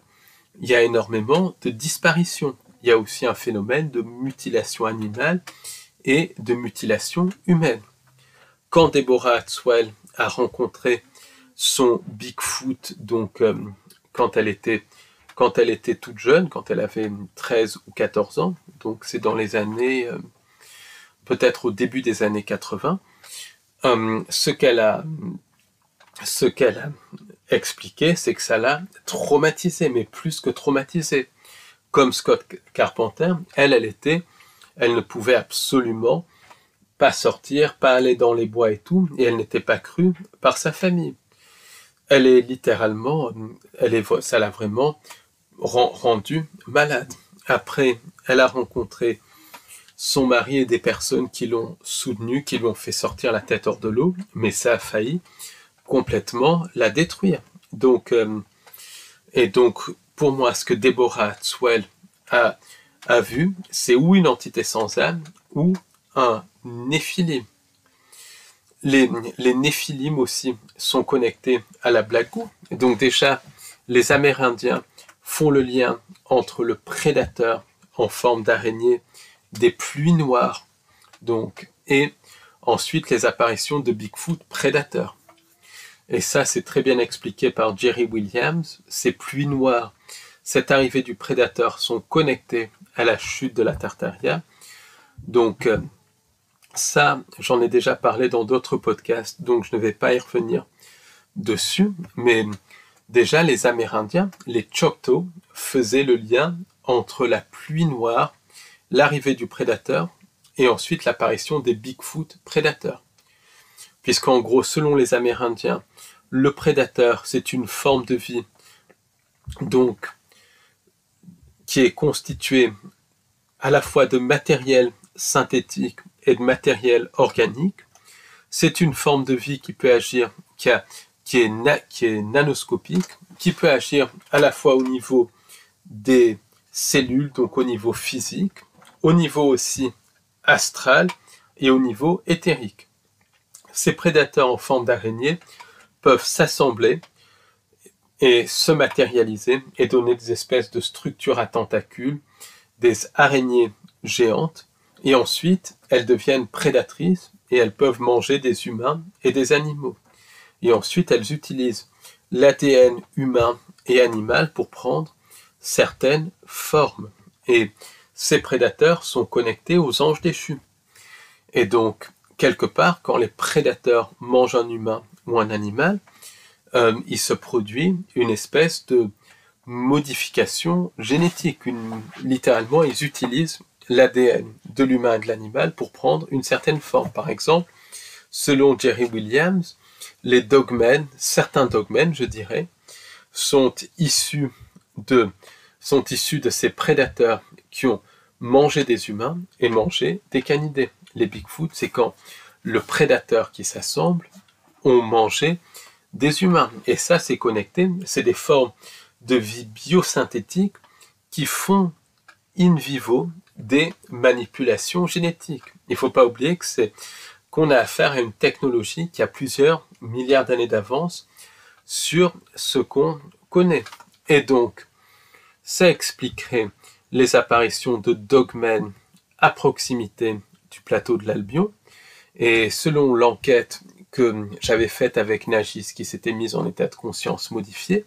il y a énormément de disparitions. Il y a aussi un phénomène de mutilation animale et de mutilation humaine. Quand Deborah Axwell a rencontré son Bigfoot, donc quand elle était toute jeune, quand elle avait 13 ou 14 ans, donc c'est dans les années, peut-être au début des années 80, ce qu'elle a expliqué, c'est que ça l'a traumatisée, mais plus que traumatisée. Comme Scott Carpenter, elle ne pouvait absolument pas sortir, pas aller dans les bois et tout, et elle n'était pas crue par sa famille. Elle est littéralement, ça l'a vraiment rendue malade. Après, elle a rencontré son mari et des personnes qui l'ont soutenue, qui lui ont fait sortir la tête hors de l'eau, mais ça a failli complètement la détruire. Donc, pour moi, ce que Deborah Axwell a vu, c'est ou une entité sans âme, ou un Néphilim. Les Néphilim aussi sont connectés à la Blagou. Donc déjà, les Amérindiens font le lien entre le prédateur en forme d'araignée, des pluies noires, donc, et ensuite les apparitions de Bigfoot prédateurs. Et ça, c'est très bien expliqué par Jerry Williams. Ces pluies noires, cette arrivée du prédateur sont connectées à la chute de la Tartaria. Donc, ça, j'en ai déjà parlé dans d'autres podcasts, donc je ne vais pas y revenir dessus. Mais déjà, les Amérindiens, les Choctaws, faisaient le lien entre la pluie noire, l'arrivée du prédateur, et ensuite l'apparition des Bigfoot prédateurs. Puisqu'en gros, selon les Amérindiens, le prédateur, c'est une forme de vie, donc, qui est constituée à la fois de matériel synthétique et de matériel organique. C'est une forme de vie qui peut agir, qui est nanoscopique, qui peut agir à la fois au niveau des cellules, donc au niveau physique, au niveau aussi astral et au niveau éthérique. Ces prédateurs en forme d'araignée peuvent s'assembler et se matérialiser et donner des espèces de structures à tentacules, des araignées géantes, et ensuite elles deviennent prédatrices et elles peuvent manger des humains et des animaux. Et ensuite elles utilisent l'ADN humain et animal pour prendre certaines formes. Et ces prédateurs sont connectés aux anges déchus. Et donc, quelque part, quand les prédateurs mangent un humain ou un animal, il se produit une espèce de modification génétique. Littéralement, ils utilisent l'ADN de l'humain et de l'animal pour prendre une certaine forme. Par exemple, selon Jerry Williams, les dogmen, certains dogmen, je dirais, sont issus de ces prédateurs qui ont mangé des humains et mangé des canidés. Les Bigfoot, c'est quand le prédateur qui s'assemble ont mangé des humains. Et ça, c'est connecté, c'est des formes de vie biosynthétique qui font in vivo des manipulations génétiques. Il ne faut pas oublier qu'on a affaire à une technologie qui a plusieurs milliards d'années d'avance sur ce qu'on connaît. Et donc, ça expliquerait les apparitions de dogmen à proximité du plateau de l'Albion. Et selon l'enquête que j'avais faite avec Nagis, qui s'était mise en état de conscience modifié,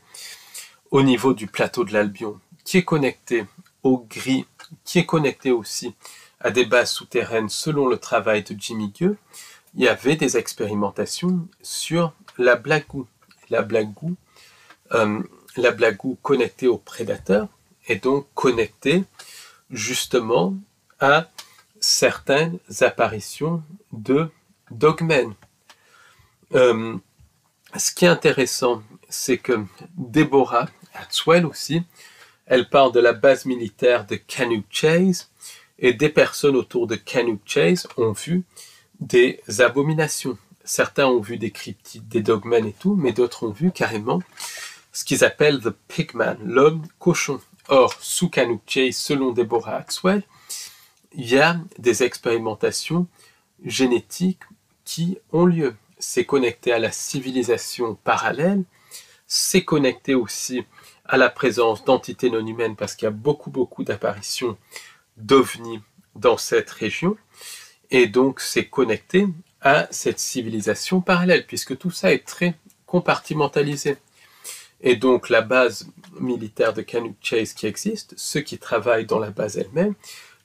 au niveau du plateau de l'Albion, qui est connecté au gris, qui est connecté aussi à des bases souterraines selon le travail de Jimmy Gueux, il y avait des expérimentations sur la Blagou. La Blagou connectée au prédateur et donc connectée justement à certaines apparitions de dogmen. Ce qui est intéressant, c'est que Deborah Hatswell aussi, elle parle de la base militaire de Cannock Chase, et des personnes autour de Cannock Chase ont vu des abominations. Certains ont vu des cryptides, des dogmen et tout, mais d'autres ont vu carrément ce qu'ils appellent the pigman, l'homme cochon. Or, sous Cannock Chase, selon Deborah Hatswell, il y a des expérimentations génétiques qui ont lieu. C'est connecté à la civilisation parallèle, c'est connecté aussi à la présence d'entités non humaines parce qu'il y a beaucoup d'apparitions d'ovnis dans cette région, et donc c'est connecté à cette civilisation parallèle puisque tout ça est très compartimentalisé. Et donc la base militaire de Cannock Chase qui existe, ceux qui travaillent dans la base elle-même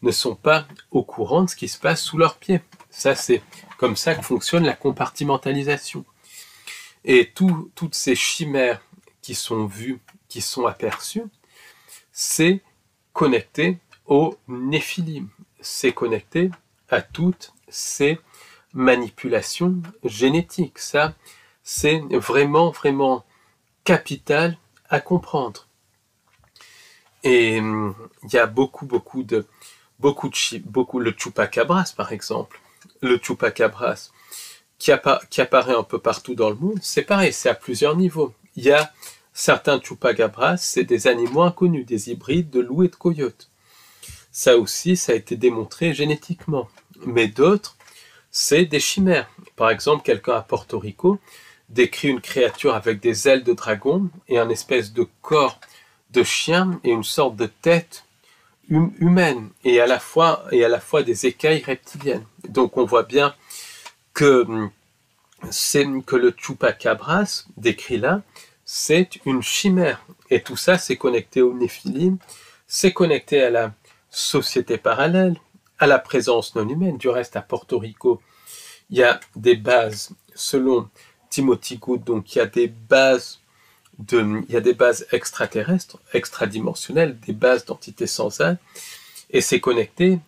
ne sont pas au courant de ce qui se passe sous leurs pieds. Ça, c'est comme ça que fonctionne la compartimentalisation. Et toutes ces chimères qui sont vues, qui sont aperçues, c'est connecté au Néphilim. C'est connecté à toutes ces manipulations génétiques. Ça, c'est vraiment capital à comprendre. Et il y a beaucoup le chupacabras par exemple. Le chupacabras qui apparaît un peu partout dans le monde, c'est pareil, c'est à plusieurs niveaux. Il y a certains chupacabras, c'est des animaux inconnus, des hybrides de loup et de coyote. Ça aussi, ça a été démontré génétiquement. Mais d'autres c'est des chimères. Par exemple, quelqu'un à Porto Rico décrit une créature avec des ailes de dragon et un espèce de corps de chien et une sorte de tête humaine et à la fois des écailles reptiliennes. Donc on voit bien que le chupacabras décrit là, c'est une chimère. Et tout ça, c'est connecté au Néphilim, c'est connecté à la société parallèle, à la présence non humaine. Du reste, à Porto Rico, il y a des bases, selon Timothy Good, donc il y a des bases extraterrestres, extradimensionnelles, des bases d'entités sans âme, et c'est connecté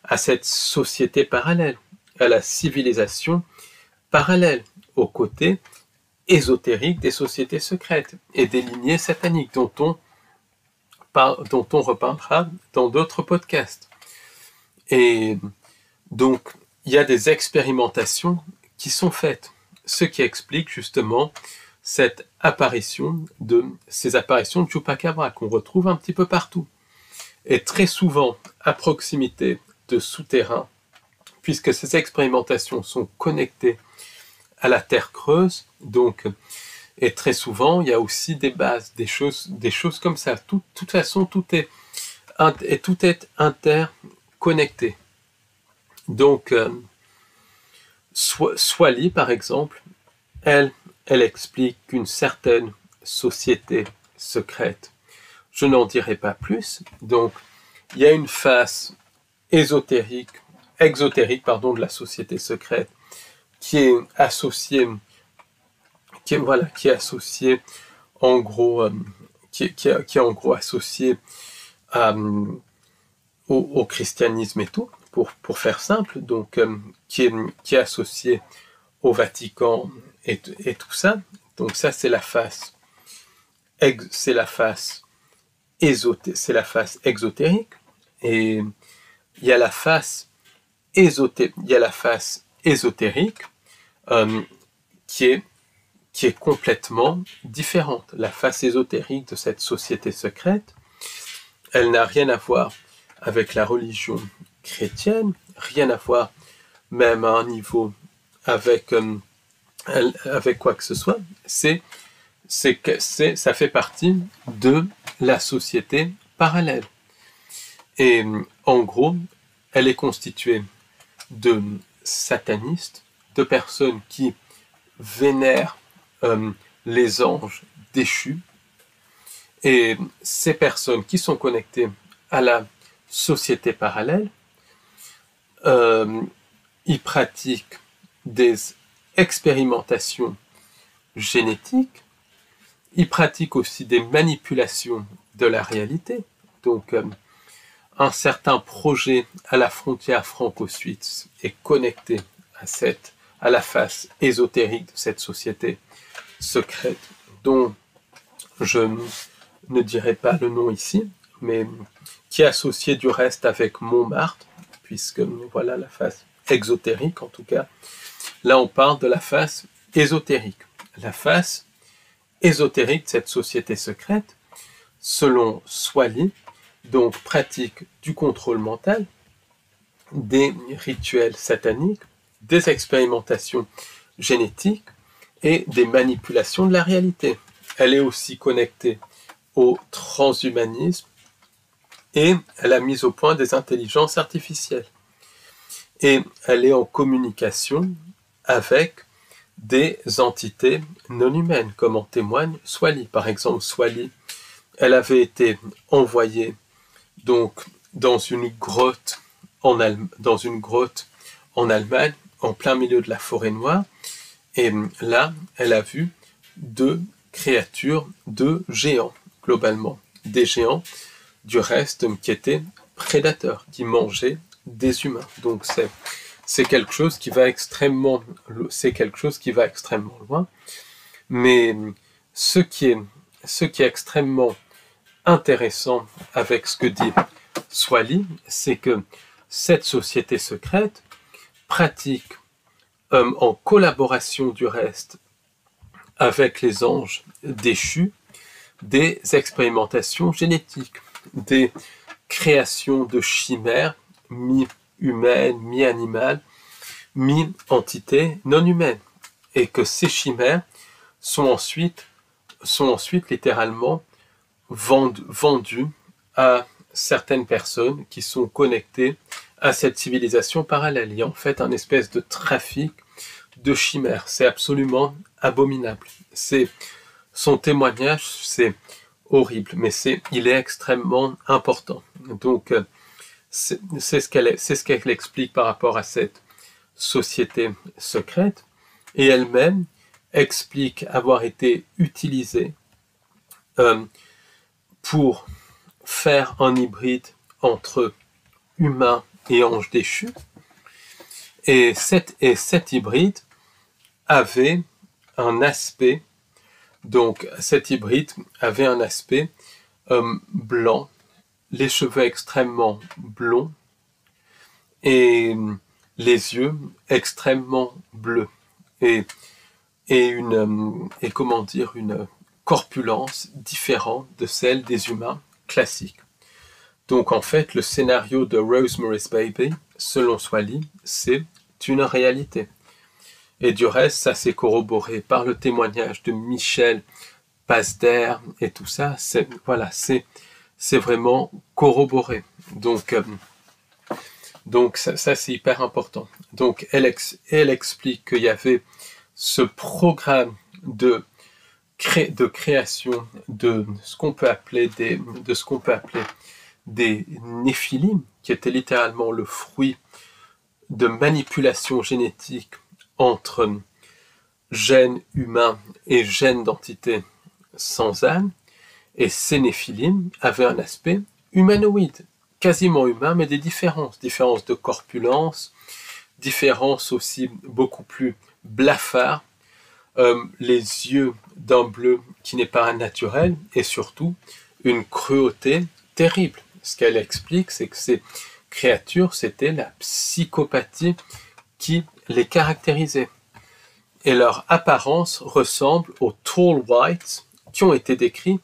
à cette société parallèle, à la civilisation parallèle, au côté ésotérique des sociétés secrètes et des lignées sataniques dont on reparlera dans d'autres podcasts. Et donc, il y a des expérimentations qui sont faites, ce qui explique justement ces apparitions de Chupacabra qu'on retrouve un petit peu partout. Et très souvent à proximité de souterrains, puisque ces expérimentations sont connectées à la terre creuse, donc, et très souvent il y a aussi des bases, des choses comme ça. De toute façon, tout est interconnecté. Donc, Swali, par exemple, elle explique qu'une certaine société secrète, je n'en dirai pas plus, donc il y a une face exotérique de la société secrète qui est associée en gros associée au christianisme et tout, pour faire simple, donc qui est associée au Vatican et tout ça. Donc ça, c'est la face exotérique, et il y a la face ésotérique qui est complètement différente. La face ésotérique de cette société secrète, elle n'a rien à voir avec la religion chrétienne, rien à voir même à un niveau avec quoi que ce soit. Ça fait partie de la société parallèle. Et en gros, elle est constituée de satanistes, de personnes qui vénèrent les anges déchus, et ces personnes qui sont connectées à la société parallèle, ils pratiquent des expérimentations génétiques, ils pratiquent aussi des manipulations de la réalité. Donc, un certain projet à la frontière franco-suisse est connecté à la face ésotérique de cette société secrète, dont je ne dirai pas le nom ici, mais qui est associé du reste avec Montmartre, puisque voilà la face exotérique en tout cas. Là, on parle de la face ésotérique. La face ésotérique de cette société secrète, selon Swali, donc pratique du contrôle mental, des rituels sataniques, des expérimentations génétiques et des manipulations de la réalité. Elle est aussi connectée au transhumanisme et à la mise au point des intelligences artificielles. Et elle est en communication avec des entités non humaines, comme en témoigne Swali. Par exemple, Swali, elle avait été envoyée donc dans une grotte en Allemagne, en plein milieu de la forêt noire, et là, elle a vu deux créatures, deux géants, globalement, des géants du reste qui étaient prédateurs, qui mangeaient des humains. Donc c'est quelque chose qui va extrêmement loin, mais ce qui est extrêmement intéressant avec ce que dit Swali, c'est que cette société secrète pratique en collaboration du reste avec les anges déchus des expérimentations génétiques, des créations de chimères mi-humaines, mi-animales, mi-entités non humaines, et que ces chimères sont ensuite littéralement vendues à certaines personnes qui sont connectées à cette civilisation parallèle. Il y a en fait un espèce de trafic de chimères. C'est absolument abominable. Son témoignage, c'est horrible, mais il est extrêmement important. Donc, c'est ce qu'elle explique par rapport à cette société secrète, et elle-même explique avoir été utilisée pour faire un hybride entre humain et ange déchu, et cet hybride avait un aspect, donc cet hybride avait un aspect blanc, les cheveux extrêmement blonds et les yeux extrêmement bleus, et une corpulence différente de celle des humains classiques. Donc en fait, le scénario de Rosemary's Baby, selon Swally, c'est une réalité. Et du reste, ça s'est corroboré par le témoignage de Michel Pazder et tout ça. C'est vraiment corroboré. Donc ça c'est hyper important. Donc elle explique qu'il y avait ce programme de création de ce qu'on peut appeler des néphilim, qui était littéralement le fruit de manipulation génétique entre gènes humains et gènes d'entités sans âme, et ces néphilim avaient un aspect humanoïde, quasiment humain, mais des différences de corpulence, différences aussi beaucoup plus blafards, les yeux d'un bleu qui n'est pas naturel, et surtout une cruauté terrible. Ce qu'elle explique, c'est que ces créatures, c'était la psychopathie qui les caractérisait. Et leur apparence ressemble aux tall whites qui ont été décrits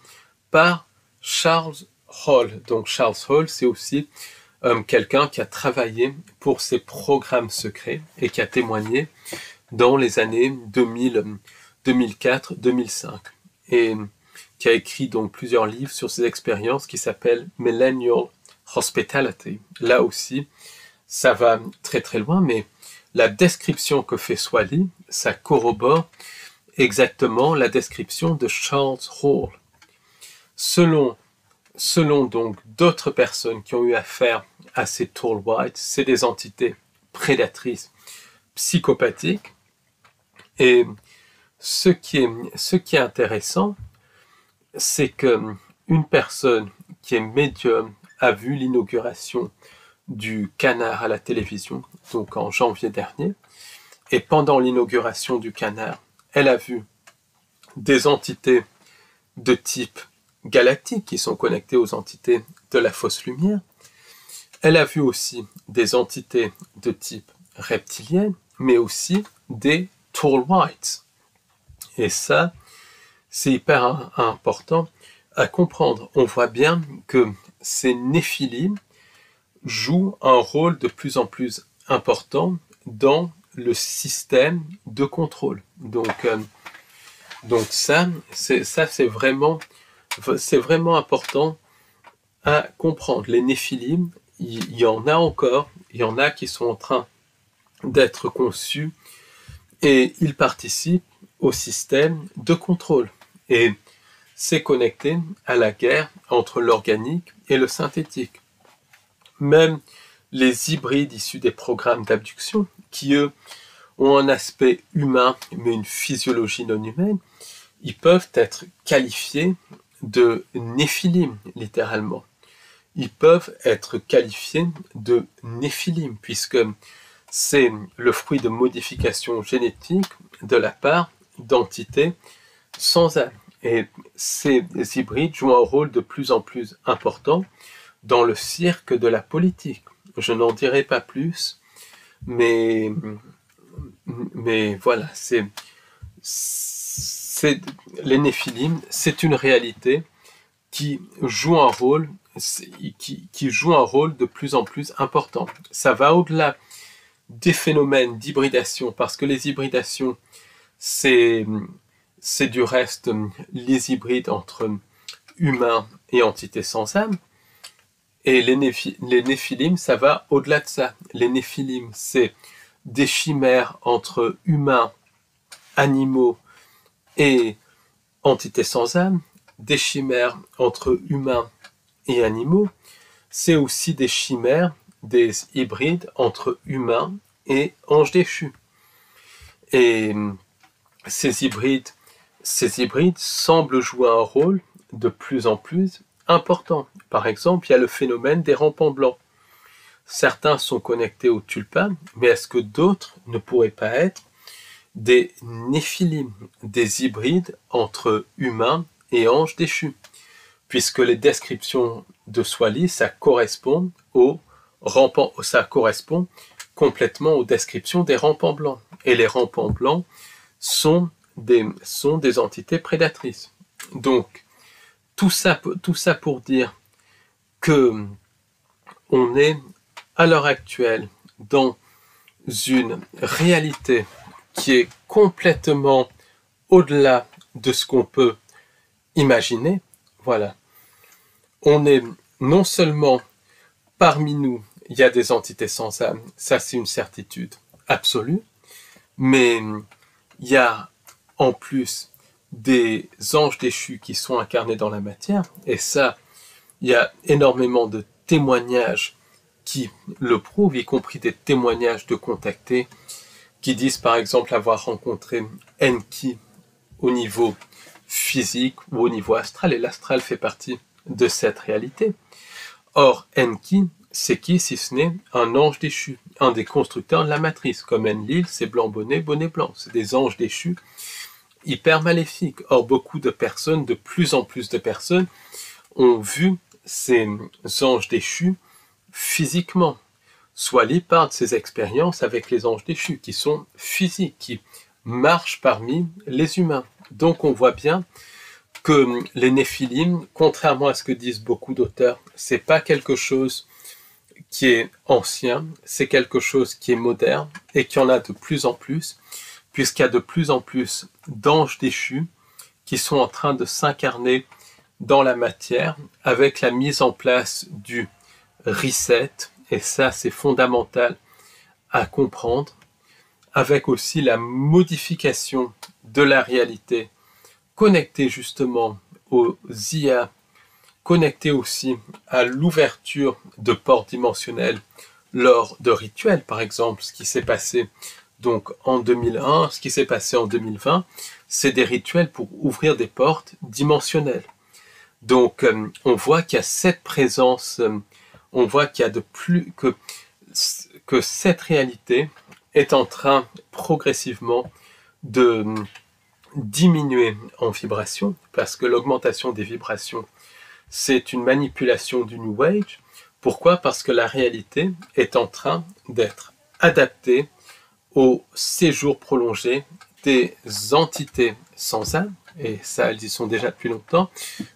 par Charles Hall. Donc Charles Hall, c'est aussi quelqu'un qui a travaillé pour ces programmes secrets et qui a témoigné dans les années 2004-2005 et qui a écrit donc plusieurs livres sur ces expériences qui s'appellent Millennial Hospitality. Là aussi, ça va très très loin, mais la description que fait Swally, ça corrobore exactement la description de Charles Hall. Selon donc d'autres personnes qui ont eu affaire à ces tall whites, c'est des entités prédatrices psychopathiques. Et ce qui est intéressant, c'est qu'une personne qui est médium a vu l'inauguration du canard à la télévision, donc en janvier dernier, et pendant l'inauguration du canard, elle a vu des entités de type galactique qui sont connectées aux entités de la fausse lumière. Elle a vu aussi des entités de type reptilienne, mais aussi des tall whites. Et ça, c'est hyper important à comprendre. On voit bien que ces néphilim jouent un rôle de plus en plus important dans le système de contrôle. Donc ça, c'est vraiment important à comprendre. Les néphilim, il y en a encore, il y en a qui sont en train d'être conçus et ils participent au système de contrôle. Et c'est connecté à la guerre entre l'organique et le synthétique. Même les hybrides issus des programmes d'abduction, qui eux ont un aspect humain mais une physiologie non humaine, ils peuvent être qualifiés de néphilim, littéralement. Ils peuvent être qualifiés de néphilim, puisque c'est le fruit de modifications génétiques de la part d'entités sans âme. Et ces hybrides jouent un rôle de plus en plus important dans le cirque de la politique. Je n'en dirai pas plus, mais voilà, les néphilim, c'est une réalité qui joue un rôle de plus en plus important. Ça va au-delà des phénomènes d'hybridation, parce que les hybridations, c'est du reste les hybrides entre humains et entités sans âme. Et les néphilim, ça va au-delà de ça. Les néphilim, c'est des chimères entre humains, animaux et entités sans âme, des chimères entre humains et animaux. C'est aussi des chimères, des hybrides entre humains et anges déchus. Et ces hybrides semblent jouer un rôle de plus en plus important. Par exemple, il y a le phénomène des rampants blancs. Certains sont connectés aux tulpas, mais est-ce que d'autres ne pourraient pas être des néphilim, des hybrides entre humains et anges déchus? Puisque les descriptions de Swali, ça correspond complètement aux descriptions des rampants blancs. Et les rampants blancs sont des entités prédatrices. Donc, tout ça pour dire que on est à l'heure actuelle dans une réalité qui est complètement au-delà de ce qu'on peut imaginer. Voilà. On est non seulement parmi nous, il y a des entités sans âme, ça c'est une certitude absolue, mais il y a en plus des anges déchus qui sont incarnés dans la matière, et ça, il y a énormément de témoignages qui le prouvent, y compris des témoignages de contactés qui disent par exemple avoir rencontré Enki au niveau physique ou au niveau astral, et l'astral fait partie de cette réalité. Or, Enki, c'est qui si ce n'est un ange déchu, un des constructeurs de la matrice, comme Enlil, c'est blanc bonnet, bonnet blanc, c'est des anges déchus hyper maléfiques. Or, beaucoup de personnes, de plus en plus de personnes, ont vu ces anges déchus physiquement. Swali parle de ses expériences avec les anges déchus, qui sont physiques, qui marchent parmi les humains. Donc on voit bien que les néphilim, contrairement à ce que disent beaucoup d'auteurs, c'est pas quelque chose qui est ancien, c'est quelque chose qui est moderne et qu'il y en a de plus en plus, puisqu'il y a de plus en plus d'anges déchus qui sont en train de s'incarner dans la matière avec la mise en place du reset, et ça c'est fondamental à comprendre, avec aussi la modification de la réalité connectée justement aux IA, connectée aussi à l'ouverture de portes dimensionnelles lors de rituels, par exemple, ce qui s'est passé donc en 2001, ce qui s'est passé en 2020, c'est des rituels pour ouvrir des portes dimensionnelles. Donc on voit qu'il y a cette présence, on voit qu'il y a de plus que cette réalité est en train progressivement de diminuer en vibration, parce que l'augmentation des vibrations, c'est une manipulation du New Age. Pourquoi? Parce que la réalité est en train d'être adaptée au séjour prolongé des entités sans âme, et ça, elles y sont déjà depuis longtemps,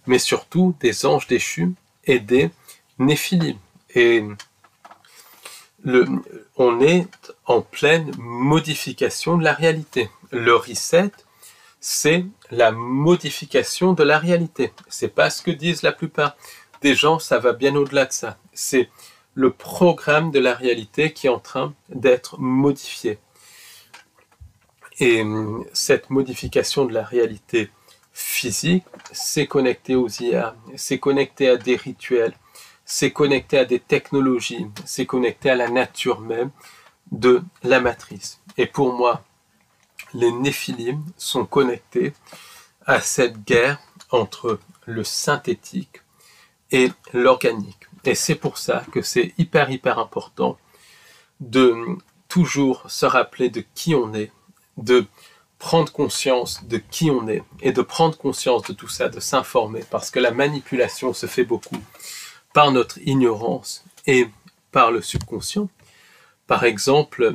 mais surtout des anges déchus et des néphilim. Et on est en pleine modification de la réalité. Le reset, c'est la modification de la réalité. C'est pas ce que disent la plupart des gens, ça va bien au-delà de ça. C'est le programme de la réalité qui est en train d'être modifié. Et cette modification de la réalité physique, c'est connecté aux IA, c'est connecté à des rituels, c'est connecté à des technologies, c'est connecté à la nature même de la matrice. Et pour moi, les néphilim sont connectés à cette guerre entre le synthétique et l'organique. Et c'est pour ça que c'est hyper important de toujours se rappeler de qui on est, de prendre conscience de qui on est et de prendre conscience de tout ça, de s'informer, parce que la manipulation se fait beaucoup par notre ignorance et par le subconscient. Par exemple,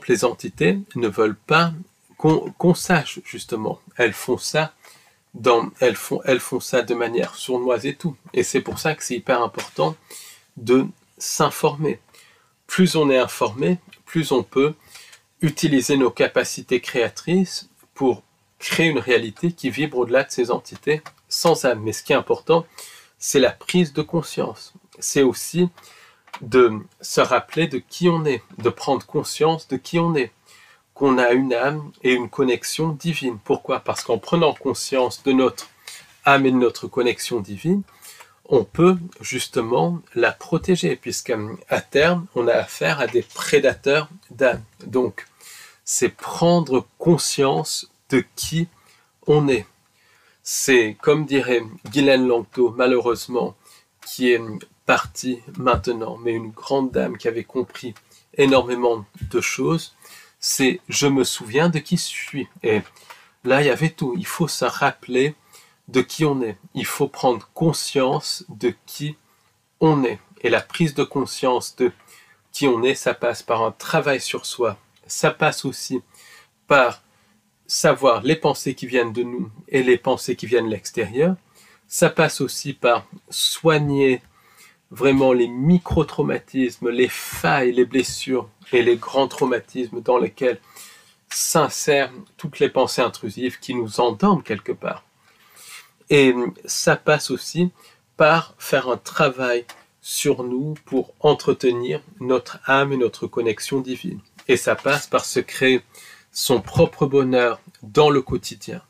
les entités ne veulent pas qu'on sache, justement. Elles font ça de manière sournoise et tout. Et c'est pour ça que c'est hyper important de s'informer plus on est informé, plus on peut utiliser nos capacités créatrices pour créer une réalité qui vibre au-delà de ces entités sans âme. Mais ce qui est important, c'est la prise de conscience. C'est aussi de se rappeler de qui on est, de prendre conscience de qui on est, qu'on a une âme et une connexion divine. Pourquoi? Parce qu'en prenant conscience de notre âme et de notre connexion divine, on peut justement la protéger, puisqu'à terme, on a affaire à des prédateurs d'âme. Donc, c'est prendre conscience de qui on est. C'est, comme dirait Guylaine Langto, malheureusement, qui est partie maintenant, mais une grande dame qui avait compris énormément de choses, c'est « je me souviens de qui je suis ». Et là, il y avait tout. Il faut se rappeler de qui on est. Il faut prendre conscience de qui on est. Et la prise de conscience de qui on est, ça passe par un travail sur soi. Ça passe aussi par savoir les pensées qui viennent de nous et les pensées qui viennent de l'extérieur. Ça passe aussi par soigner vraiment les micro-traumatismes, les failles, les blessures et les grands traumatismes dans lesquels s'insèrent toutes les pensées intrusives qui nous endorment quelque part. Et ça passe aussi par faire un travail sur nous pour entretenir notre âme et notre connexion divine. Et ça passe par se créer son propre bonheur dans le quotidien.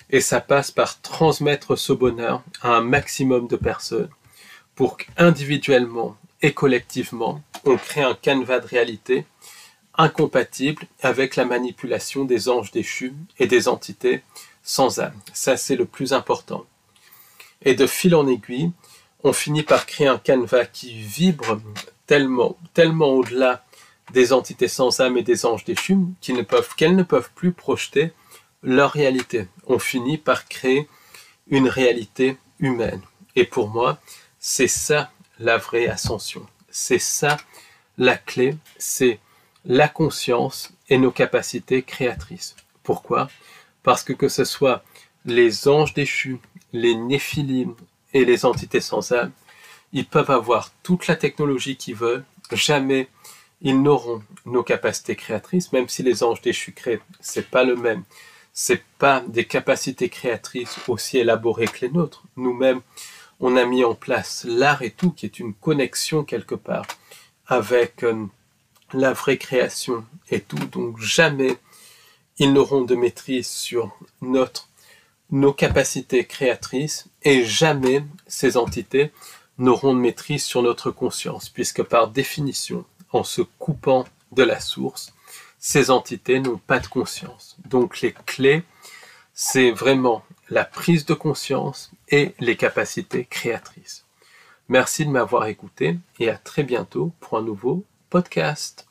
Et ça passe par transmettre ce bonheur à un maximum de personnes pour qu'individuellement et collectivement, on crée un canevas de réalité incompatible avec la manipulation des anges déchus et des entités sans âme. Ça, c'est le plus important. Et de fil en aiguille, on finit par créer un canevas qui vibre tellement au-delà des entités sans âme et des anges déchus qu'elles ne peuvent plus projeter leur réalité. On finit par créer une réalité humaine. Et pour moi, c'est ça la vraie ascension. C'est ça la clé, c'est la conscience et nos capacités créatrices. Pourquoi? Parce que ce soit les anges déchus, les néphilim et les entités sans âme, ils peuvent avoir toute la technologie qu'ils veulent, jamais ils n'auront nos capacités créatrices, même si les anges déchus créent, c'est pas le même. C'est pas des capacités créatrices aussi élaborées que les nôtres. Nous-mêmes, on a mis en place l'art et tout, qui est une connexion quelque part avec la vraie création et tout. Donc jamais ils n'auront de maîtrise sur nos capacités créatrices et jamais ces entités n'auront de maîtrise sur notre conscience, puisque par définition, en se coupant de la source, ces entités n'ont pas de conscience. Donc les clés, c'est vraiment la prise de conscience et les capacités créatrices. Merci de m'avoir écouté et à très bientôt pour un nouveau podcast.